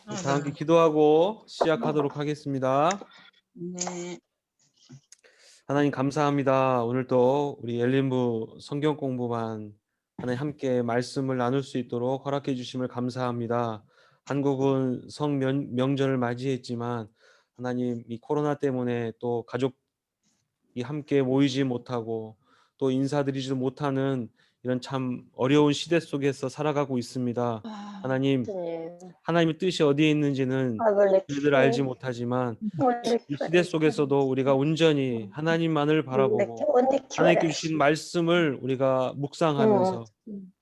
다 함께 기도하고 시작하도록 하겠습니다. 네. 하나님 감사합니다. 오늘 또 우리 엘린부 성경 공부반 하나님 함께 말씀을 나눌 수 있도록 허락해 주심을 감사합니다. 한국은 명절을 맞이했지만 하나님 이 코로나 때문에 또 가족이 함께 모이지 못하고 또 인사드리지도 못하는 이런 참 어려운 시대 속에서 살아가고 있습니다. 하나님, 하나님의 뜻이 어디에 있는지는 저희들 알지 못하지만 이 시대 속에서도 우리가 온전히 하나님만을 바라보고 하나님께 주신 말씀을 우리가 묵상하면서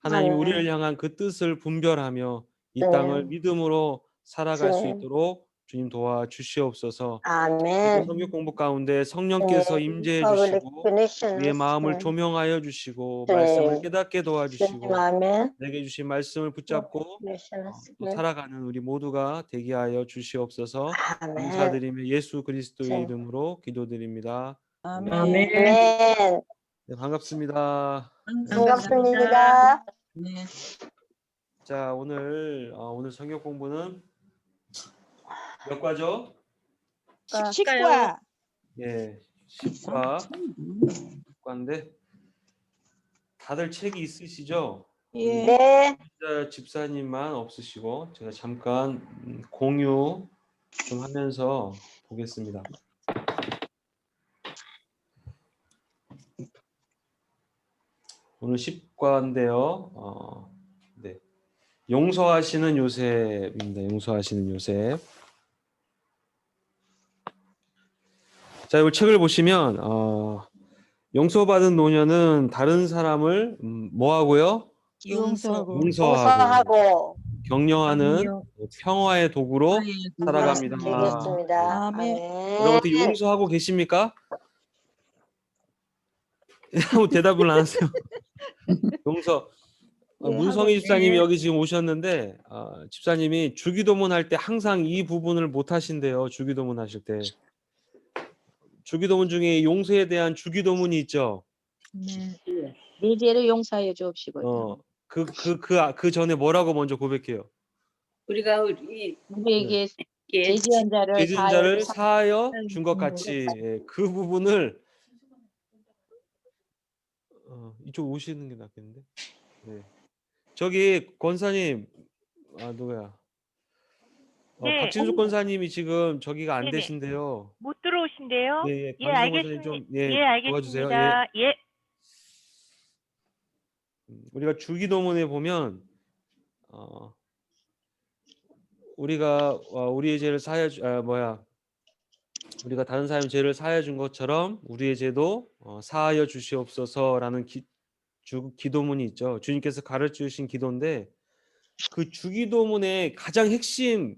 하나님이 우리를 향한 그 뜻을 분별하며 이 땅을 믿음으로 살아갈 수 있도록 주님 도와주시옵소서. 성경 공부 가운데 성령께서 임재해 주시고 우리의 마음을 조명하여 주시고 말씀을 깨닫게 도와주시고 내게 주신 말씀을 붙잡고 또 살아가는 우리 모두가 되게 하여 주시옵소서. 감사드리며 예수 그리스도의 이름으로 기도드립니다. 아멘. 네, 반갑습니다. 반갑습니다. 네. 자, 오늘 성경 공부는 몇 과죠? 10과. 예, 10과인데 다들 책이 있으시죠? 예. 네. 집사님만 없으시고 제가 잠깐 공유 좀 하면서 보겠습니다. 오늘 10과인데요. 네. 용서하시는 요셉입니다. 용서하시는 요셉. 자, 이 책을 보시면 용서받은 노년은 다른 사람을 뭐 하고요? 용서하고 격려하는 평화의 도구로 살아갑니다. 되겠습니다. 아멘. 여러분 어떻게 용서하고 계십니까? 대답을 안 하세요. 용서. 문성희 집사님이 여기 지금 오셨는데 집사님이 주기도문 할 때 항상 이 부분을 못 하신대요. 주기도문 하실 때. 주기도문 중에 용서에 대한 주기도문이 있죠. 네. 네 죄를 용서해 주옵시고. 그 전에 뭐라고 먼저 고백해요? 우리가 우리에게 죄지은 자를 사하여 준 것 같이. 예, 그 부분을 이쪽 오시는 게 낫겠는데. 네. 저기 권사님 누구야? 네. 박진숙 권사님이 지금 저기가 안 네네. 되신데요. 못 들어오신대요? 예, 예, 박진숙 권사님 좀 도와주세요. 알겠습니다. 예. 우리가 주기도문에 보면 우리가 우리의 죄를 우리가 다른 사람의 죄를 사하여 준 것처럼 우리의 죄도 사하여 주시옵소서라는 기도문이 있죠. 주님께서 가르쳐 주신 기도인데 그 주기도문의 가장 핵심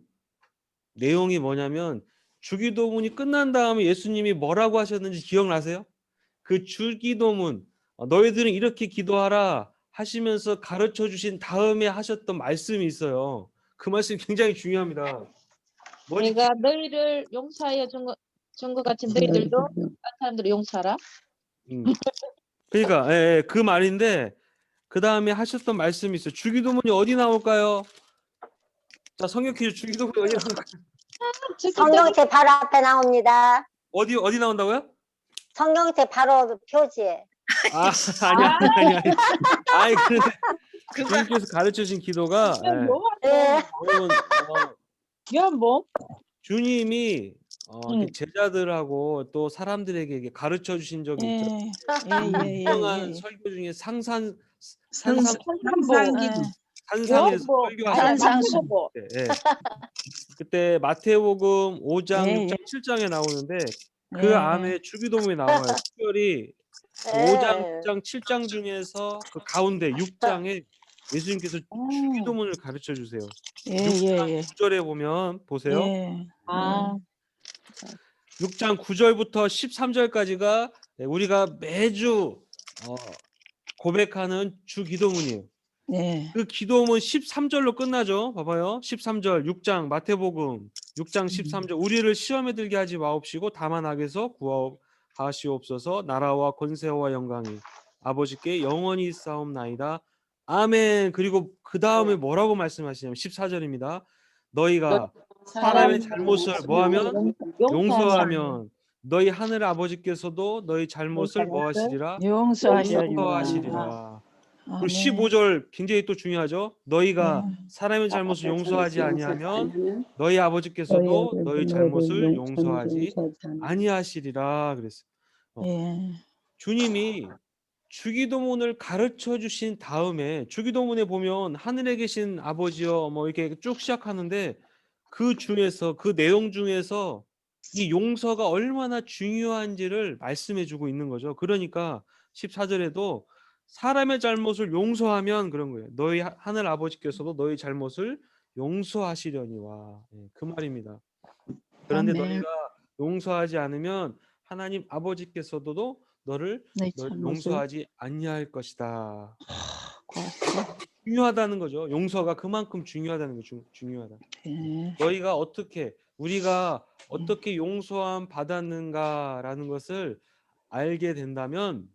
내용이 뭐냐면 주기도문이 끝난 다음에 예수님이 뭐라고 하셨는지 기억나세요? 그 주기도문 너희들은 이렇게 기도하라 하시면서 가르쳐 주신 다음에 하셨던 말씀이 있어요. 그 말씀이 굉장히 중요합니다. 내가 너희를 용서하여 준 것 같은 너희들도 다른 사람들을 용서하라. 그러니까 그 말인데 그 다음에 하셨던 말씀이 있어요. 주기도문이 어디 나올까요? 자, 성경 퀴즈 주기도문이 어디 나올까요? 성경책 바로 앞에 나옵니다. 어디 나온다고요? 성경책 바로 표지에. 아니야. 아니 그런데 주님께서 가르쳐 주신 기도가 뭐? 주님이 제자들하고 또 사람들에게 이게 가르쳐 주신 적이 있죠. 유명한 설교 중에 산상에서 설교하신 그때 마태복음 5장, 6장, 7장에 나오는데 그 안에 주기도문이 나와요. 특별히 5장, 6장, 7장 중에서 그 가운데 6장에 예수님께서 주기도문을 가르쳐 주세요. 6장 9절에 보면 보세요. 6장 9절부터 13절까지가 우리가 매주 고백하는 주기도문이에요. 그 기도문 13절로 끝나죠. 봐봐요. 13절 6장 마태복음 6장 13절 우리를 시험에 들게 하지 마옵시고 다만 악에서 구하시옵소서. 나라와 권세와 영광이 아버지께 영원히 있사옵나이다. 아멘. 그리고 그 다음에 뭐라고 말씀하시냐면 14절입니다. 너희가 사람의 잘못을 뭐하면 용서하면 너희 하늘 아버지께서도 너희 잘못을 뭐하시리라? 용서하시리라. 용서하시리라. 그리고 아멘. 15절 굉장히 또 중요하죠. 너희가 네. 사람의 잘못을 용서하지 아니하면 너희 아버지께서도 너희 잘못을 용서하지 아니하시리라 그랬어요. 예. 주님이 주기도문을 가르쳐 주신 다음에 주기도문에 보면 하늘에 계신 아버지여 뭐 이렇게 쭉 시작하는데 그 중에서 그 내용 중에서 이 용서가 얼마나 중요한지를 말씀해 주고 있는 거죠. 그러니까 14절에도 사람의 잘못을 용서하면 그런 거예요. 너희 하늘 아버지께서도 너희 잘못을 용서하시려니와. 그 말입니다. 그런데 아멘. 너희가 용서하지 않으면 하나님 아버지께서도 너를 내 잘못을 용서하지 아니할 것이다. 고맙소. 중요하다는 거죠. 용서가 그만큼 중요하다는 거죠. 중요하다. 예. 너희가 우리가 어떻게 용서함 받았는가라는 것을 알게 된다면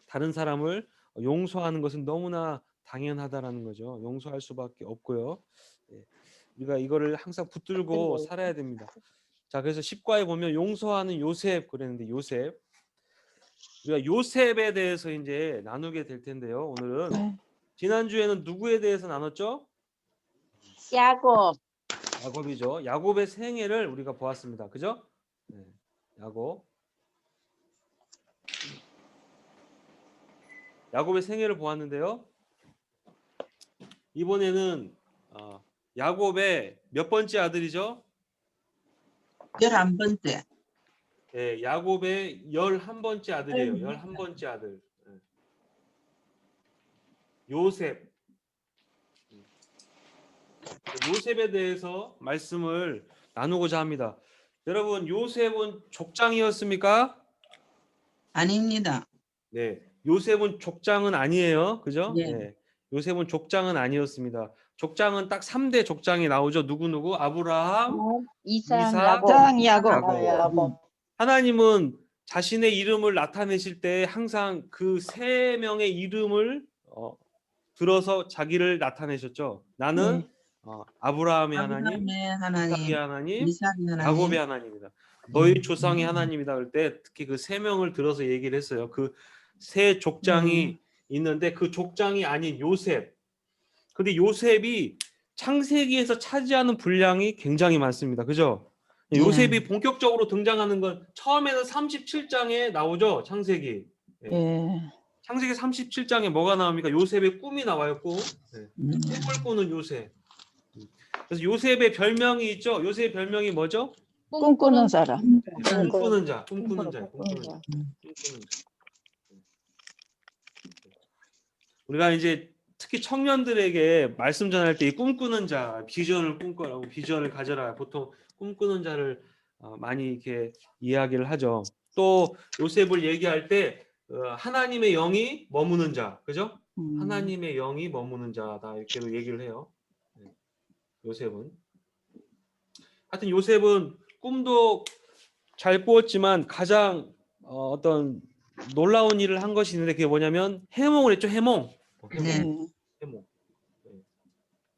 다른 사람을 용서하는 것은 너무나 당연하다라는 거죠. 용서할 수밖에 없고요. 우리가 이거를 항상 붙들고 살아야 됩니다. 자, 그래서 10과에 보면 용서하는 요셉 그랬는데 요셉 우리가 요셉에 대해서 이제 나누게 될 텐데요. 오늘은 네. 지난주에는 누구에 대해서 나눴죠? 야곱. 야곱이죠. 야곱의 생애를 우리가 보았습니다. 그죠? 네. 야곱의 생애를 보았는데요. 이번에는 야곱의 몇 번째 아들이죠? 11번째. 네, 야곱의 11번째 아들이에요. 11번째 아들. 네. 요셉. 요셉에 대해서 말씀을 나누고자 합니다. 여러분, 요셉은 족장이었습니까? 아닙니다. 네. 요셉은 족장은 아니에요. 그죠? 네. 네. 요셉은 족장은 아니었습니다. 족장은 딱 3대 족장이 나오죠. 누구? 아브라함, 이삭, 이삭, 야곱. 장 야곱. 야곱. 하나님은 자신의 이름을 나타내실 때 항상 그 세 명의 이름을 들어서 자기를 나타내셨죠. 나는 네. 아브라함의 하나님, 아브라함의 하나님, 이삭의 하나님, 이삭의 하나님, 야곱의 하나님이다. 너희 조상의 하나님이다. 그럴 때 특히 그 세 명을 들어서 얘기를 했어요. 그 세 족장이 있는데 그 족장이 아닌 요셉. 근데 요셉이 창세기에서 차지하는 분량이 굉장히 많습니다. 그죠? 네. 요셉이 본격적으로 등장하는 건 처음에는 37장에 나오죠. 창세기. 예. 창세기 37장에 뭐가 나옵니까? 요셉의 꿈이 나와요. 꿈. 네. 꿈을 꾸는 요셉. 그래서 요셉의 별명이 있죠. 요셉의 별명이 뭐죠? 꿈꾸는 사람. 꿈꾸는 자. 꿈꾸는 자. 우리가 이제 특히 청년들에게 말씀 전할 때 이 꿈꾸는 자, 비전을 꿈꿔라고 비전을 가져라. 보통 꿈꾸는 자를 많이 이렇게 이야기를 하죠. 또 요셉을 얘기할 때 하나님의 영이 머무는 자, 그죠? 하나님의 영이 머무는 자다 이렇게도 얘기를 해요. 요셉은 하여튼 요셉은 꿈도 잘 꾸었지만 가장 어떤 놀라운 일을 한 것이 있는데 그게 뭐냐면 해몽을 했죠. 해몽. 네. 해몽.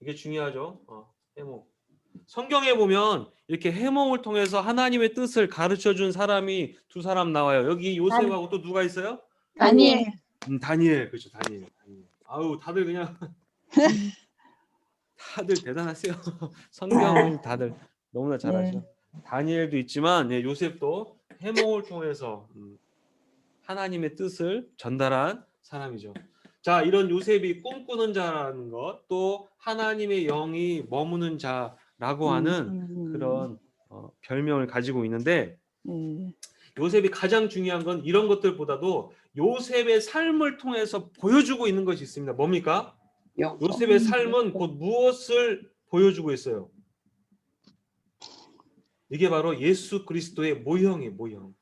이게 중요하죠. 해몽. 성경에 보면 이렇게 해몽을 통해서 하나님의 뜻을 가르쳐 준 사람이 두 사람 나와요. 여기 요셉하고 또 누가 있어요? 다니엘. 다니엘. 그렇죠. 다니엘. 아우, 다들 그냥 다들 대단하세요. 성경은 다들 너무나 잘하죠. 다니엘도 있지만 요셉도 해몽을 통해서 하나님의 뜻을 전달한 사람이죠. 자, 이런 요셉이 꿈꾸는 자라는 것, 또 하나님의 영이 머무는 자라고 하는 그런 별명을 가지고 있는데 요셉이 가장 중요한 건 이런 것들보다도 요셉의 삶을 통해서 보여주고 있는 것이 있습니다. 뭡니까? 요셉의 삶은 곧 무엇을 보여주고 있어요? 이게 바로 예수 그리스도의 모형이에요. 모형.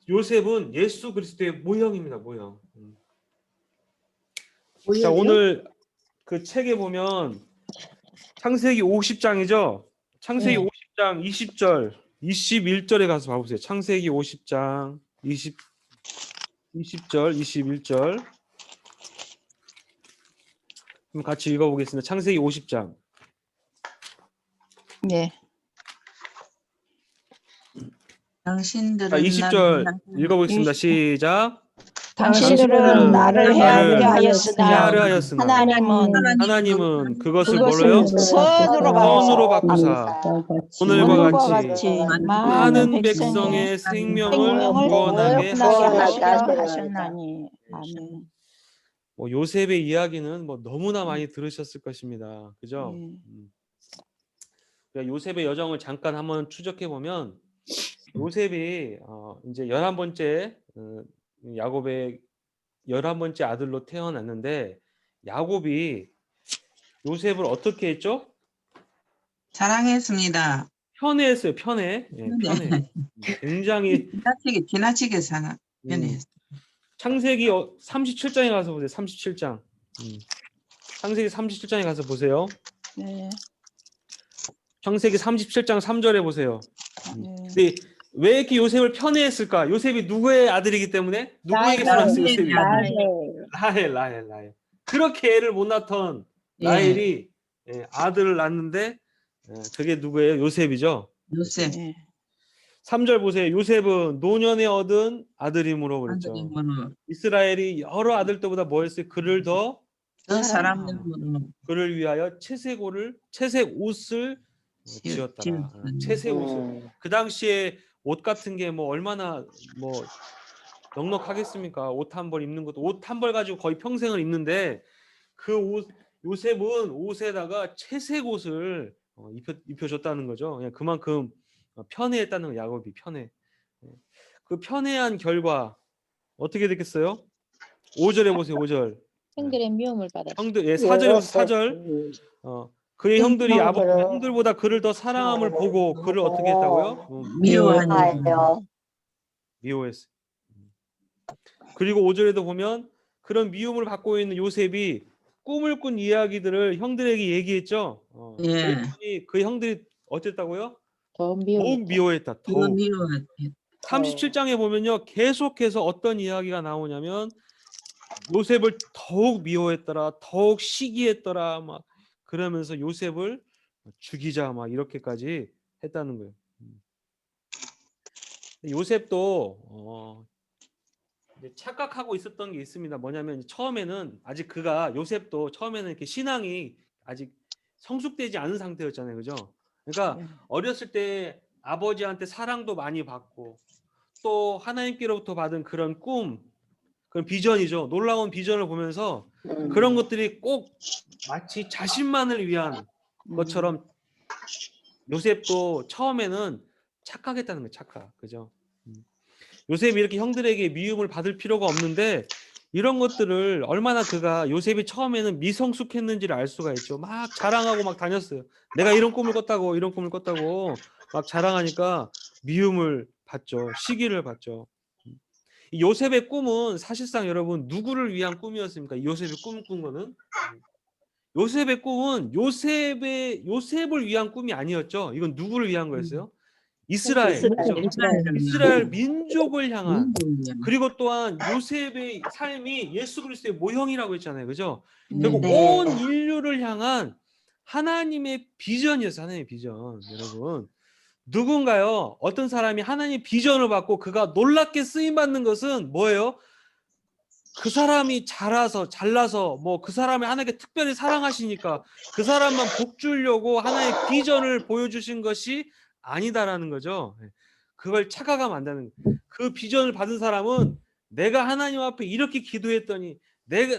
요셉은 예수 그리스도의 모형입니다. 모형. 자, 오늘 그 책에 보면 창세기 50장이죠. 창세기 50장 20절, 21절에 가서 봐보세요. 창세기 50장 20절, 21절. 그럼 같이 읽어보겠습니다. 창세기 50장. 네. 당신들은 자, 20절 읽어보겠습니다. 시작. 당신들은 나를 나를 해하였으나 헤아려하였으나 하나님은 그것을 그것을 뭐로요? 선으로 바꾸사 오늘과 오늘과 같이 같이 많은 백성의 백성의 생명을 생명을 구원하게 구원하게 하셨나니. 아멘. 뭐 요셉의 이야기는 뭐 너무나 많이 들으셨을 것입니다. 그죠? 네. 그러니까 요셉의 여정을 잠깐 한번 추적해 보면 요셉이 이제 11번째 야곱의 11번째 아들로 태어났는데 야곱이 요셉을 어떻게 했죠? 사랑했습니다. 편애했어요. 편애. 예, 편애. 굉장히 지나치게 사랑. 편해. 창세기 37장에 가서 보세요. 37장. 창세기 37장에 가서 보세요. 네. 창세기 37장 3절에 보세요. 네. 근데 왜 이렇게 요셉을 편애했을까? 요셉이 누구의 아들이기 때문에? 누구에게 라헬. 살았어요, 요셉이? 라헬. 라헬. 그렇게 애를 못 낳던 예. 라헬이 아들을 낳는데 그게 누구예요? 요셉이죠. 요셉. 네. 3절 보세요. 요셉은 노년에 얻은 아들이므로 그랬죠. 아들이므로 이스라엘이 여러 아들들보다 뭐 했어요? 그를 더 그 사람들로 그를 위하여 채색 옷을 지었더라. 채색 옷을. 그 당시에 옷 같은 게 뭐 얼마나 뭐 넉넉하겠습니까? 옷 한 벌 입는 것도 옷 한 벌 가지고 거의 평생을 입는데 그 옷 요셉은 옷에다가 채색 옷을 입혀줬다는 거죠. 그냥 그만큼 편애했다는 거. 야곱이 편애. 그 편애한 결과 어떻게 됐겠어요? 5절에 보세요. 5절. 형들의 미움을 받았어. 형들 4절 그의 형들이 형들보다 그를 더 사랑함을 보고 그를 어떻게 했다고요? 미워하는 미워했어요. 그리고 5절에도 보면 그런 미움을 받고 있는 요셉이 꿈을 꾼 이야기들을 형들에게 얘기했죠. 예. 그랬더니 그 형들이 어땠다고요? 더 더욱 미움. 미워했다. 그 더욱. 미워하는 37장에 보면요. 계속해서 어떤 이야기가 나오냐면 요셉을 더욱 미워했더라. 더욱 시기했더라. 막 그러면서 요셉을 죽이자 막 이렇게까지 했다는 거예요. 요셉도 이제 착각하고 있었던 게 있습니다. 뭐냐면 처음에는 아직 요셉도 처음에는 이렇게 신앙이 아직 성숙되지 않은 상태였잖아요. 그죠? 그러니까 어렸을 때 아버지한테 사랑도 많이 받고 또 하나님께로부터 받은 그런 그런 비전이죠. 놀라운 비전을 보면서 그런 것들이 꼭 마치 자신만을 위한 것처럼 요셉도 처음에는 착각했다는 거예요. 착각. 그죠? 요셉이 이렇게 형들에게 미움을 받을 필요가 없는데 이런 것들을 얼마나 요셉이 처음에는 미성숙했는지를 알 수가 있죠. 막 자랑하고 막 다녔어요. 내가 이런 꿈을 꿨다고 막 자랑하니까 미움을 받죠. 시기를 받죠. 이 요셉의 꿈은 사실상 여러분 누구를 위한 꿈이었습니까? 요셉이 꿈을 꾼 거는 요셉의 꿈은 요셉을 위한 꿈이 아니었죠. 이건 누구를 위한 거였어요? 이스라엘. 그렇죠? 이스라엘 민족을 향한 그리고 또한 요셉의 삶이 예수 그리스도의 모형이라고 했잖아요. 그죠? 그리고 온 인류를 향한 하나님의 비전이었어요. 하나님의 비전. 여러분. 누군가요? 어떤 사람이 하나님의 비전을 받고 그가 놀랍게 쓰임 받는 것은 뭐예요? 그 사람이 잘나서 뭐 그 사람을 하나님께 특별히 사랑하시니까 그 사람만 복 주려고 하나의 비전을 보여주신 것이 아니다라는 거죠. 그걸 착각하면 안 되는 거예요. 그 비전을 받은 사람은 내가 하나님 앞에 이렇게 기도했더니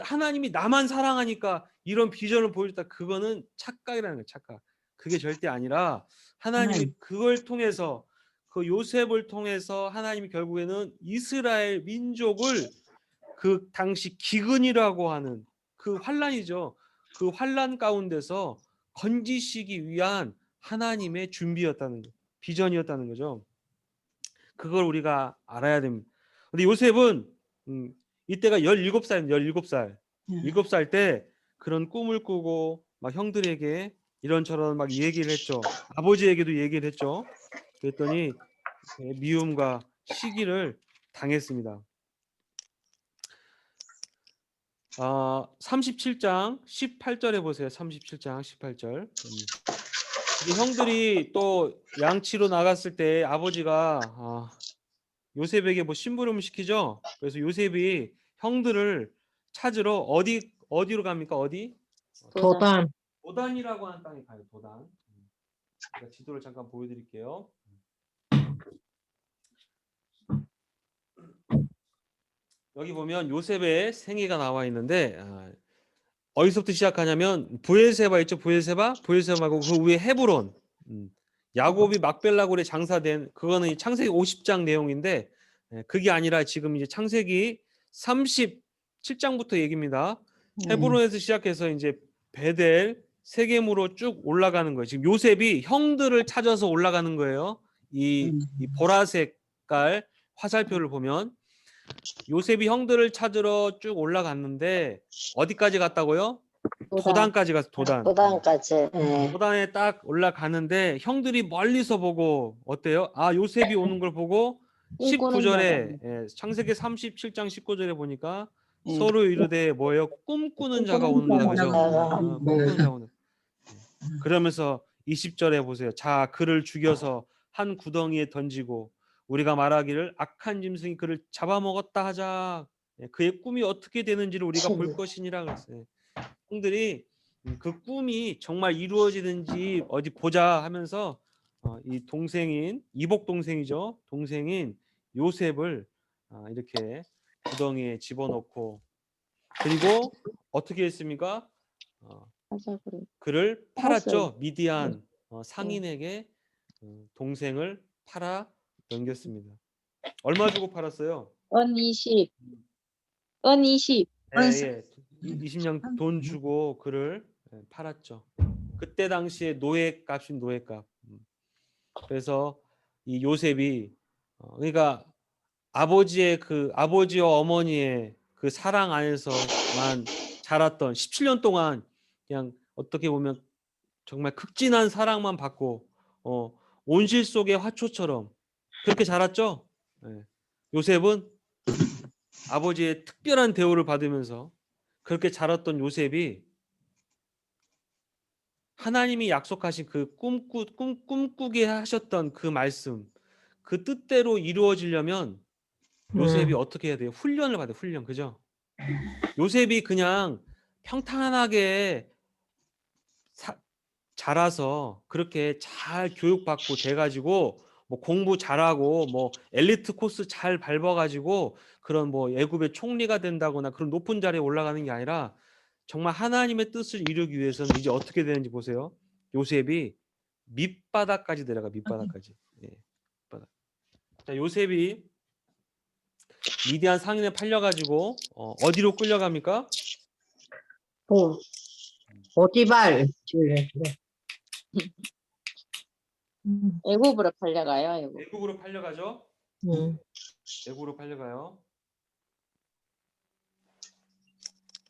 하나님이 나만 사랑하니까 이런 비전을 보여줬다. 그거는 착각이라는 거예요. 착각. 그게 절대 아니라 하나님이 그걸 통해서 그 요셉을 통해서 하나님이 결국에는 이스라엘 민족을 그 당시 기근이라고 하는 그 환란이죠. 그 환란 가운데서 건지시기 위한 하나님의 준비였다는 거, 비전이었다는 거죠. 그걸 우리가 알아야 됩니다. 근데 요셉은 이때가 17살. 7살 때 그런 꿈을 꾸고 막 형들에게 이런저런 막 얘기를 했죠. 아버지에게도 얘기를 했죠. 그랬더니 미움과 시기를 당했습니다. 37장 18절에 보세요. 37장 18절. 우리 형들이 또 양치로 나갔을 때 아버지가 요셉에게 뭐 심부름을 시키죠. 그래서 요셉이 형들을 찾으러 어디로 갑니까? 어디? 도단. 도단이라고 하는 땅에 가요. 도단. 제가 지도를 잠깐 보여드릴게요. 여기 보면 요셉의 생애가 나와 있는데 어디서부터 시작하냐면 부엘세바 있죠. 부엘세바하고 그 위에 헤브론. 야곱이 막벨라골에 장사된 그거는 이 창세기 50장 내용인데 그게 아니라 지금 이제 창세기 37장부터 얘기입니다. 헤브론에서 시작해서 이제 베델, 세겜으로 쭉 올라가는 거예요. 지금 요셉이 형들을 찾아서 올라가는 거예요. 이 보라색깔 화살표를 보면 요셉이 형들을 찾으러 쭉 올라갔는데 어디까지 갔다고요? 도단까지 갔어. 도단. 도단까지. 예. 도단에 딱 올라가는데 형들이 멀리서 보고 어때요? 요셉이 오는 걸 보고 꿈꾸는 19절에 창세기 37장 19절에 보니까 예. 서로 이르되 뭐예요? 꿈꾸는 자가 오는다 그죠? 자가. 꿈꾸는 자가 오는. 그러면서 20절에 보세요. 자, 그를 죽여서 한 구덩이에 던지고 우리가 말하기를 악한 짐승이 그를 잡아먹었다 하자. 그의 꿈이 어떻게 되는지를 우리가 볼 것이니라 그랬어요. 형들이 그 꿈이 정말 이루어지는지 어디 보자 하면서 이 동생인 이복 동생이죠. 동생인 요셉을 이렇게 구덩이에 집어넣고 그리고 어떻게 했습니까? 그를 팔았죠. 미디안 상인에게 동생을 팔아 넘겼습니다. 얼마 주고 팔았어요? 은 20. 은 20. 예. 20냥 돈 주고 그를 팔았죠. 그때 당시에 노예값인 노예값. 그래서 이 요셉이 그러니까 아버지와 어머니의 그 사랑 안에서만 자랐던 17년 동안 그냥 어떻게 보면 정말 극진한 사랑만 받고 온실 속의 화초처럼 그렇게 자랐죠. 예. 요셉은 아버지의 특별한 대우를 받으면서 그렇게 자랐던 요셉이 하나님이 약속하신 그 꿈꾸게 하셨던 그 말씀, 그 뜻대로 이루어지려면 요셉이 어떻게 해야 돼요? 훈련을 받아요. 훈련. 그죠? 요셉이 그냥 평탄하게 자라서 그렇게 잘 교육받고 돼가지고 뭐 공부 잘하고 뭐 엘리트 코스 잘 밟아가지고 그런 뭐 애굽의 총리가 된다거나 그런 높은 자리에 올라가는 게 아니라 정말 하나님의 뜻을 이루기 위해서는 이제 어떻게 되는지 보세요. 요셉이 밑바닥까지 내려가. 밑바닥까지. 예, 밑바닥. 자, 요셉이 미디안 상인에 팔려가지고 어디로 끌려갑니까? 보디발. 애굽으로 팔려가요. 애굽. 애국으로 팔려가죠. 애국으로 팔려가요.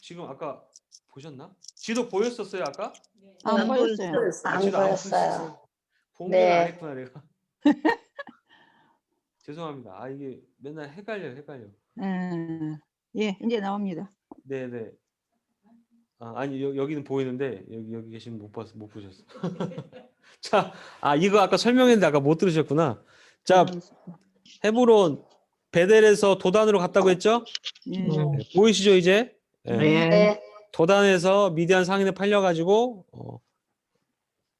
지금 아까 보셨나? 지도 보였었어요 아까? 안 보였어요. 안 지도 안 보였어요. 보였었어요. 공개를 네. 안 했구나 내가. 죄송합니다. 이게 맨날 헷갈려. 예, 이제 나옵니다. 네네. 아니 여기는 보이는데 여기 계신 못 보셨어. 자, 이거 아까 설명했는데 아까 못 들으셨구나. 자, 헤브론 베델에서 도단으로 갔다고 했죠? 예. 네, 보이시죠 이제? 네. 네. 도단에서 미디안 상인에 팔려가지고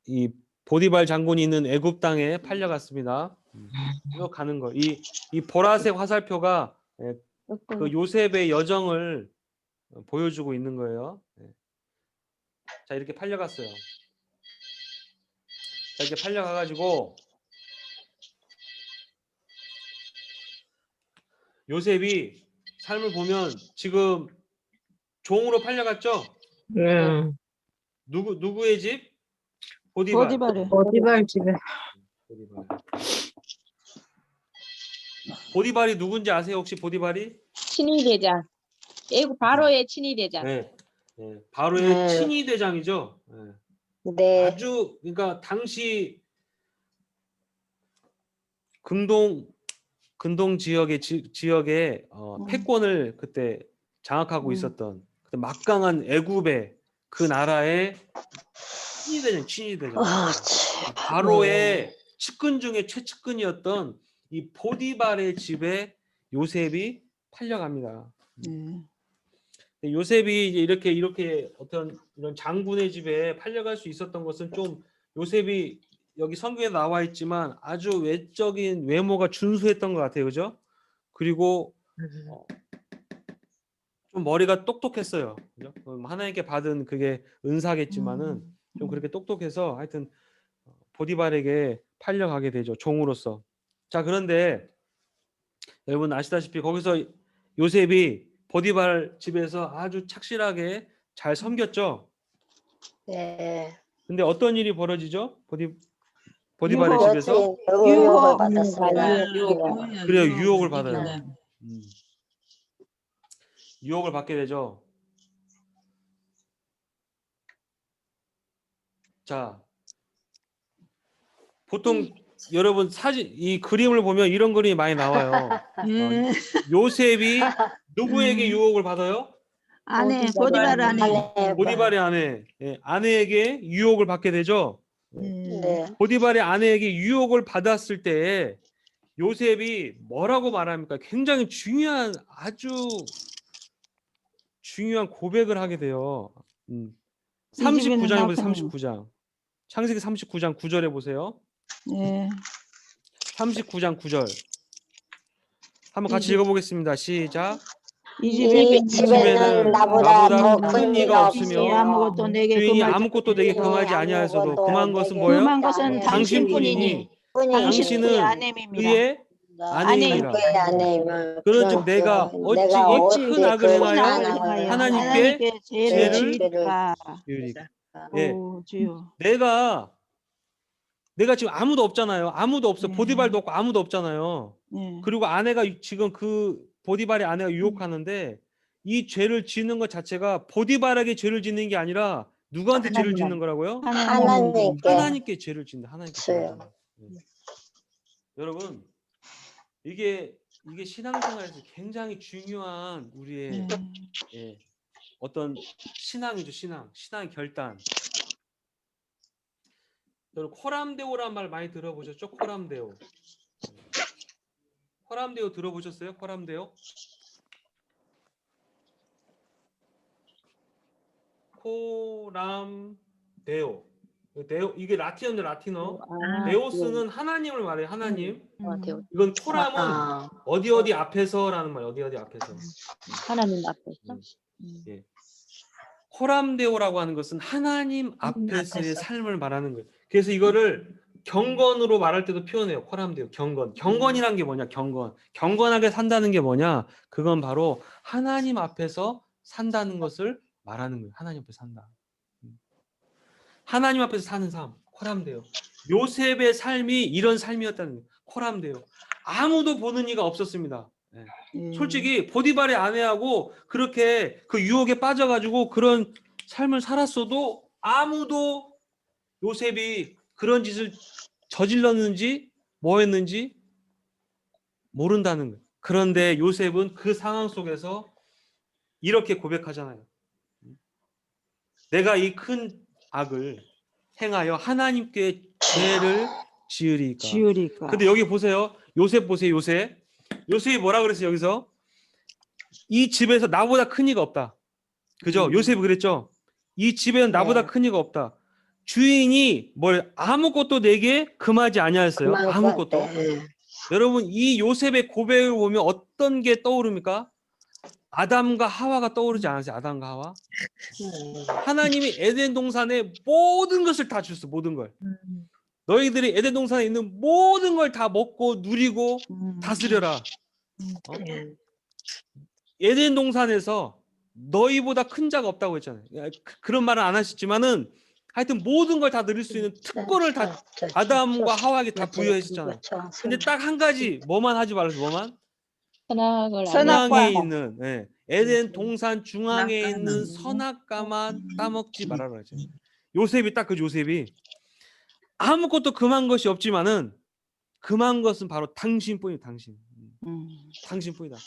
이 보디발 장군이 있는 애굽 땅에 팔려갔습니다. 이거 가는 거. 이 보라색 화살표가 그 요셉의 여정을 보여주고 있는 거예요. 자, 이렇게 팔려갔어요. 자, 이렇게 팔려가가지고 요셉이 삶을 보면 지금 종으로 팔려갔죠? 누구의 집? 보디발. 보디발에. 보디발 집에. 보디발이 누군지 아세요? 혹시 보디발이? 친위 대장. 애굽 바로의 친위 대장. 네. 바로의 네. 친위 대장이죠. 네. 네. 아주 그러니까 당시 근동 지역의 패권을 그때 장악하고 있었던 막강한 애굽의 그 나라의 친위 대장. 아, 참. 바로의 측근 중에 최측근이었던 이 보디발의 집에 요셉이 팔려갑니다. 네. 요셉이 이제 이렇게 어떤 이런 장군의 집에 팔려갈 수 있었던 것은 좀 요셉이 여기 성경에 나와 있지만 아주 외적인 외모가 준수했던 것 같아요, 그죠? 그리고 좀 머리가 똑똑했어요, 그죠? 하나님께 받은 그게 은사겠지만은 좀 그렇게 똑똑해서 하여튼 보디발에게 팔려가게 되죠, 종으로서. 자, 그런데 여러분 아시다시피 거기서 요셉이 보디발 집에서 아주 착실하게 잘 섬겼죠. 네. 근데 어떤 일이 벌어지죠? 보디발의 유혹. 집에서 유혹을 받았습니다. 그래요, 유혹을 받아요. 네. 유혹을 받게 되죠. 자, 보통 여러분 이 그림을 보면 이런 그림이 많이 나와요. 예. 요셉이 누구에게 유혹을 받아요? 아내 보디발 아내. 아내, 보디발의 아내, 아내에게 유혹을 받게 되죠. 네. 보디발의 아내에게 유혹을 받았을 때 요셉이 뭐라고 말합니까? 굉장히 아주 중요한 고백을 하게 돼요. 이 집에는 39장에 보세요. 나쁜 39장. 창세기 39장 9절에 보세요. 예. 39장 9절. 한번 같이 이 읽어보겠습니다. 시작. 이 집에는 나보다 더 큰 이가 없으며 아무것도 내게 주인이 금하지 아무것도 내게 금하지 아니하였어도 금한 것은 뭐예요? 금한 것은 당신뿐이니 당신은 그의 당신은 아내입니다. 그의 아내이니라. 그의 아내이면 그런즉 내가 어찌 이 큰 악을 행하여 하나님께 죄를 지으리까. 예. 오, 주여. 내가 지금 아무도 없잖아요. 아무도 없어. 네. 보디발도 없고 아무도 없잖아요. 예. 그리고 아내가 지금 그 보디발의 아내가 유혹하는데 이 죄를 짓는 것 자체가 보디발에게 죄를 짓는 게 아니라 누구한테 죄를 짓는 거라고요? 하나님께 하나님께 죄를 짓는다. 하나님께 죄를 그렇죠. 짓는다. 여러분 이게 신앙생활에서 굉장히 중요한 우리의 어떤 신앙이죠. 신앙의 결단. 여러분 코람데오란 말 많이 들어보셨죠? 코람데오. 코람데오 들어보셨어요? 코람데오? 코람데오. 이게 라틴어. 데오스는 하나님을 말해요. 하나님. 이건 코람은 어디 앞에서라는 말. 어디 앞에서. 하나님 앞에서. 예. 코람데오라고 하는 것은 하나님 앞에서의 삶을 말하는 거예요. 그래서 이거를 경건으로 말할 때도 표현해요. 코람데오. 경건이란 게 뭐냐? 경건하게 산다는 게 뭐냐? 그건 바로 하나님 앞에서 산다는 것을 말하는 거예요. 하나님 앞에 산다. 하나님 앞에서 사는 삶. 코람데오. 요셉의 삶이 이런 삶이었다는 거예요. 코람데오. 아무도 보는 이가 없었습니다. 솔직히 보디발의 아내하고 그렇게 그 유혹에 빠져가지고 그런 삶을 살았어도 아무도 요셉이 그런 짓을 저질렀는지 뭐 했는지 모른다는 거예요. 그런데 요셉은 그 상황 속에서 이렇게 고백하잖아요. 내가 이 큰 악을 행하여 하나님께 죄를 지으리까. 근데 여기 보세요. 요셉 보세요. 요셉이 뭐라 그랬어요? 여기서 이 집에서 나보다 큰 이가 없다. 그죠? 요셉이 그랬죠. 이 집에는 나보다 큰 이가 없다. 주인이 아무것도 내게 금하지 아니하였어요. 아무것도. 여러분 이 요셉의 고백을 보면 어떤 게 떠오릅니까? 아담과 하와가 떠오르지 않았어요? 아담과 하와. 하나님이 에덴 동산에 모든 것을 다 줬어. 모든 걸. 너희들이 에덴 동산에 있는 모든 걸 다 먹고 누리고 다스려라. 에덴 동산에서 너희보다 큰 자가 없다고 했잖아요. 그런 말은 안 하셨지만은 하여튼 모든 걸 다 누릴 수 있는 특권을 다 아담과 하와에게 다 부여했었잖아요. 근데 딱 한 가지 뭐만 하지 말아서 뭐만? 중앙에 있는 에덴 동산 중앙에 있는 선악과만 따먹지 말아라 했죠. 요셉이 딱 그 요셉이 아무것도 금한 것이 없지만은 금한 것은 바로 당신뿐이다. 당신뿐이다.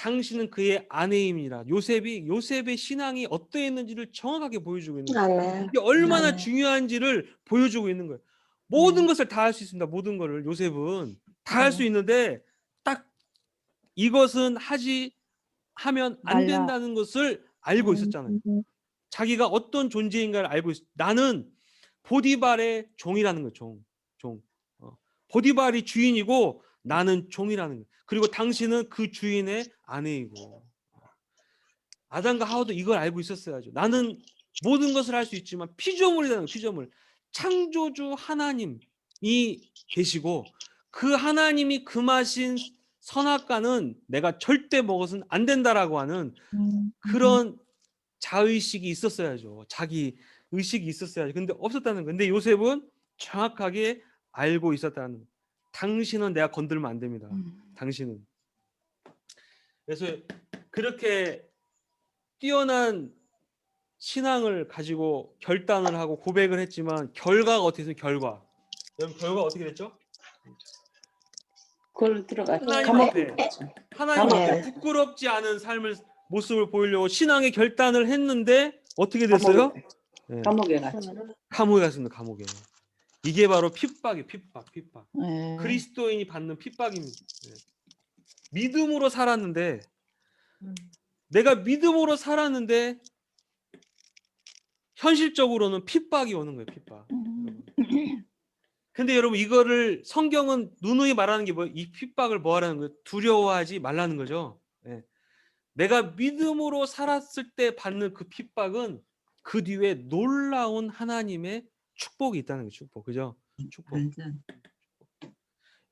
당신은 그의 아내임이라. 요셉의 신앙이 어떠했는지를 정확하게 보여주고 있는 거예요. 아멘. 이게 얼마나 네. 중요한지를 보여주고 있는 거예요. 모든 것을 다 할 수 있습니다. 모든 거를 요셉은 다 할 수 있는데 딱 이것은 하면 안 말라. 된다는 것을 알고 있었잖아요. 자기가 어떤 존재인가를 알고 있어. 나는 보디발의 종이라는 거예요. 종. 보디발이 주인이고 나는 종이라는 거예요. 그리고 당신은 그 주인의 아내이고. 아담과 하와도 이걸 알고 있었어야죠. 나는 모든 것을 할 수 있지만 피조물이라는 거예요. 피조물. 창조주 하나님이 계시고 그 하나님이 금하신 선악과는 내가 절대 먹어서는 안 된다라고 하는 그런 자의식이 있었어야죠. 자기 의식이 있었어야죠. 근데 없었다는 거예요. 근데 요셉은 정확하게 알고 있었다는 거예요. 당신은 내가 건들면 안 됩니다. 당신은. 그래서 그렇게 뛰어난 신앙을 가지고 결단을 하고 고백을 했지만 결과가 어떻게 됐어요? 여러분 결과가 어떻게 됐죠? 그걸 들어갔죠. 하나님 앞에 부끄럽지 않은 삶을 모습을 보이려고 신앙의 결단을 했는데 어떻게 됐어요? 네. 감옥에 갔죠. 감옥에 갔습니다. 감옥에. 이게 바로 핍박이에요. 핍박. 네. 그리스도인이 받는 핍박입니다. 네. 믿음으로 살았는데 내가 믿음으로 살았는데 현실적으로는 핍박이 오는 거예요. 핍박. 근데 여러분 이거를 성경은 누누이 말하는 게 뭐예요? 이 핍박을 뭐 하라는 거예요? 두려워하지 말라는 거죠. 네. 내가 믿음으로 살았을 때 받는 그 핍박은 그 뒤에 놀라운 하나님의 축복이 있다는 거예요. 축복. 그죠? 축복. 완전.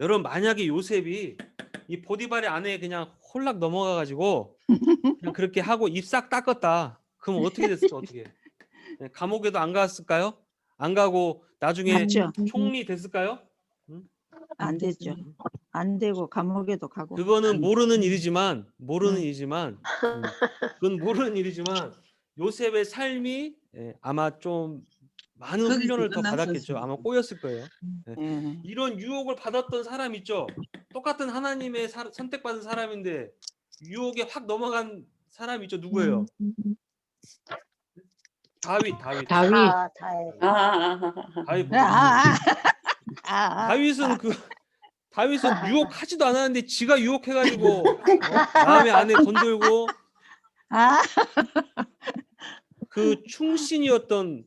여러분 만약에 요셉이 이 보디발의 아내에 그냥 홀락 넘어가 가지고 그냥 그렇게 하고 입 싹 닦았다. 그럼 어떻게 됐을까? 어떻게? 네, 감옥에도 안 갔을까요? 안 가고 나중에 맞죠. 총리 됐을까요? 안 되죠. 안 되고 감옥에도 가고. 그거는 모르는 일이지만 그건 모르는 일이지만 요셉의 삶이 아마 좀 많은 거기서 훈련을 더 끝났었어요. 받았겠죠. 아마 꼬였을 거예요. 예. 이런 유혹을 받았던 사람 있죠. 똑같은 하나님의 선택받은 사람인데 유혹에 확 넘어간 사람 있죠. 누구예요? 다윗. 다윗. 아, 다행. 다윗. 아. 다윗은 유혹하지도 않았는데 지가 유혹해가지고 남의 아내 건들고 아. 그 충신이었던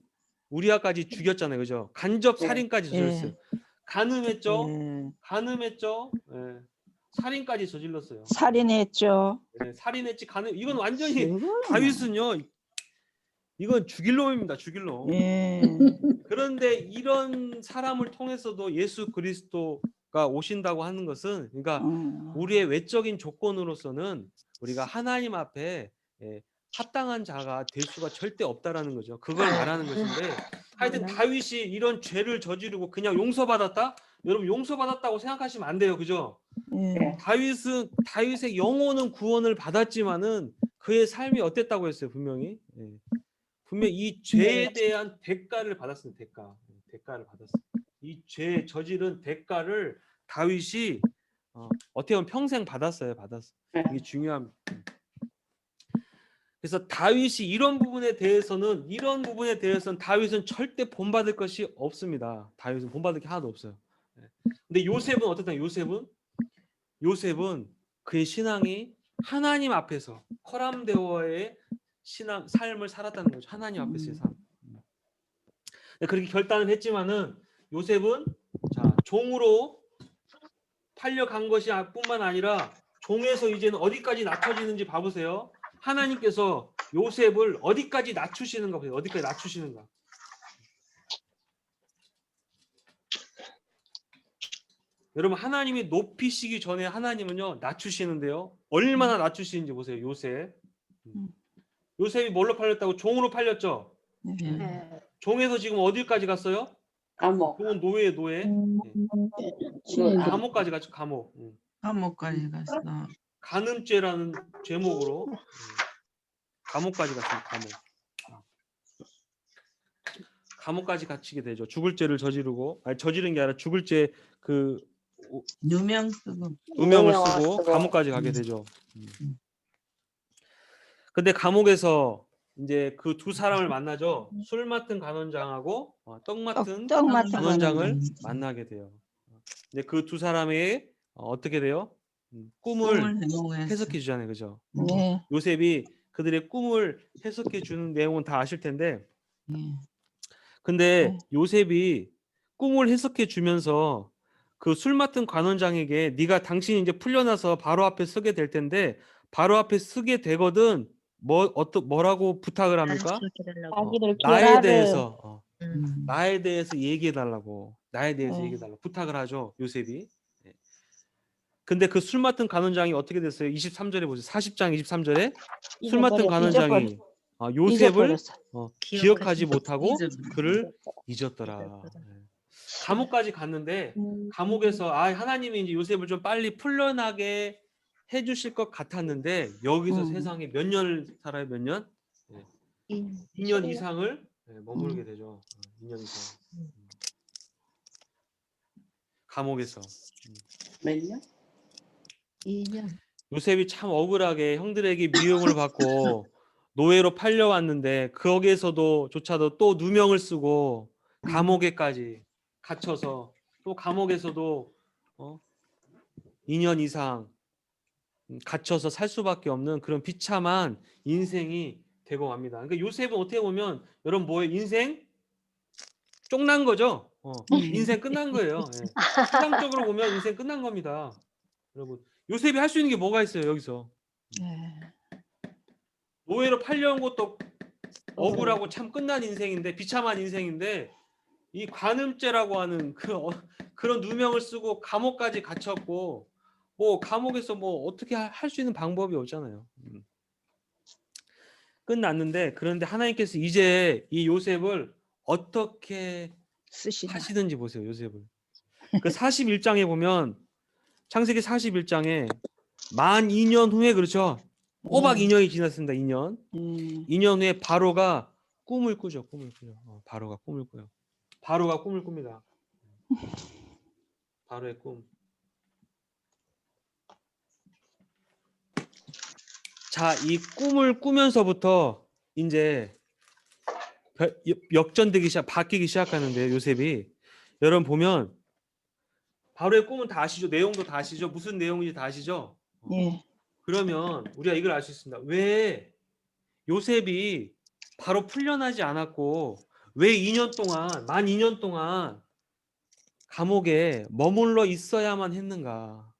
우리아까지 죽였잖아요, 그죠? 간접 살인까지 저질렀어요. 가늠했죠. 예. 살인까지 저질렀어요. 살인했죠. 예, 살인했지, 이건 완전히 다윗은요, 이건 죽일 놈입니다, 죽일 놈. 예. 그런데 이런 사람을 통해서도 예수 그리스도가 오신다고 하는 것은, 그러니까 우리의 외적인 조건으로서는 우리가 하나님 앞에 합당한 자가 될 수가 절대 없다라는 거죠. 그걸 말하는 것인데, 하여튼 다윗이 이런 죄를 저지르고 그냥 용서받았다? 여러분 용서받았다고 생각하시면 안 돼요, 그죠? 예. 다윗의 영혼은 구원을 받았지만은 그의 삶이 어땠다고 했어요, 분명히. 분명히 이 죄에 대한 대가를 받았습니다. 대가를 받았어요. 이 죄 저지른 대가를 다윗이 어떻게 보면 평생 받았어요. 이게 중요합니다. 그래서 다윗이 이런 부분에 대해서는 다윗은 절대 본받을 것이 없습니다. 다윗은 본받을 게 하나도 없어요. 근데 요셉은 어떻다? 요셉은 그의 신앙이 하나님 앞에서 커람데오의 삶을 살았다는 거죠. 하나님 앞에서의 삶. 그렇게 결단을 했지만은 요셉은 종으로 팔려간 것이 뿐만 아니라 종에서 이제는 어디까지 낮춰지는지 봐보세요. 하나님께서 요셉을 어디까지 낮추시는가 보세요. 어디까지 낮추시는가. 여러분 하나님이 높이시기 전에 하나님은요 낮추시는데요. 얼마나 낮추시는지 보세요. 요셉이 뭘로 팔렸다고? 종으로 팔렸죠. 네. 종에서 지금 어디까지 갔어요? 감옥. 그건 노예. 감옥까지 갔죠. 감옥까지 갔어. 간음죄라는 제목으로 감옥까지 갔습니다. 감옥까지 갇히게 되죠. 죽을 죄를 저지른 게 아니라 죽을 죄 누명 쓰고. 누명을 쓰고 감옥까지 가게 되죠. 근데 감옥에서 이제 그 두 사람을 만나죠. 술 맡은 간원장하고 떡 맡은 떡 맡은 간원장을 간원장. 만나게 돼요. 근데 그 두 사람이 어떻게 돼요? 꿈을 꿈을 해몽했어. 해석해 주잖아요, 그죠? 네. 요셉이 그들의 꿈을 해석해 주는 내용은 다 아실 텐데, 예. 근데 네. 요셉이 꿈을 해석해 주면서 그 술 맡은 관원장에게 네가 당신이 이제 풀려나서 바로 앞에 서게 될 텐데 바로 앞에 서게 되거든 뭐라고 부탁을 합니까? 자기를 나에 기억하라. 대해서 음. 나에 대해서 얘기해 달라고 나에 대해서 네. 얘기해 달라고 부탁을 하죠, 요셉이. 네. 근데 그 술 맡은 간원장이 어떻게 됐어요? 23절에 보세요. 40장 23절에 술 맡은 간원장이 요셉을 잊어버렸어. 기억하지 못하고 잊어버렸어. 그를 잊었더라. 네. 감옥까지 갔는데 감옥에서 하나님이 이제 요셉을 좀 빨리 풀려나게 해주실 것 같았는데 여기서 세상에 몇 년을 살아요? 몇 년? 2년 이상을 머물게 되죠. 2년 이상. 감옥에서. 몇 년? 2년. 요셉이 참 억울하게 형들에게 미움을 받고 노예로 팔려왔는데 거기에서도 조차도 또 누명을 쓰고 감옥에까지 갇혀서 또 감옥에서도 2년 이상 갇혀서 살 수밖에 없는 그런 비참한 인생이 되고 맙니다. 그러니까 요셉은 어떻게 보면 여러분 뭐예요? 인생 쪽난 거죠. 인생 끝난 거예요. 예. 세상적으로 보면 인생 끝난 겁니다. 여러분 요셉이 할 수 있는 게 뭐가 있어요 여기서? 네. 노예로 팔려온 것도 억울하고 참 끝난 인생인데 비참한 인생인데 이 관음죄라고 하는 그런 누명을 쓰고 감옥까지 갇혔고 뭐 감옥에서 뭐 어떻게 할 수 있는 방법이 없잖아요. 끝났는데 그런데 하나님께서 이제 이 요셉을 어떻게 쓰시나. 하시는지 보세요. 요셉을. 그 41장에 보면 창세기 41장에 만 2년 후에 그렇죠. 꼬박 2년이 지났습니다. 2년. 2년 후에 바로가 꿈을 꾸죠. 꿈을 꾸죠. 바로가 꿈을 꾸요. 바로가 꿈을 꿉니다. 바로의 꿈. 자, 이 꿈을 꾸면서부터 이제 바뀌기 시작하는데 요셉이 여러분 보면 바로의 꿈은 다 아시죠? 내용도 다 아시죠? 무슨 내용인지 다 아시죠? 예. 그러면 우리가 이걸 알 수 있습니다. 왜 요셉이 바로 풀려나지 않았고 왜 2년 동안 만 2년 동안 감옥에 머물러 있어야만 했는가?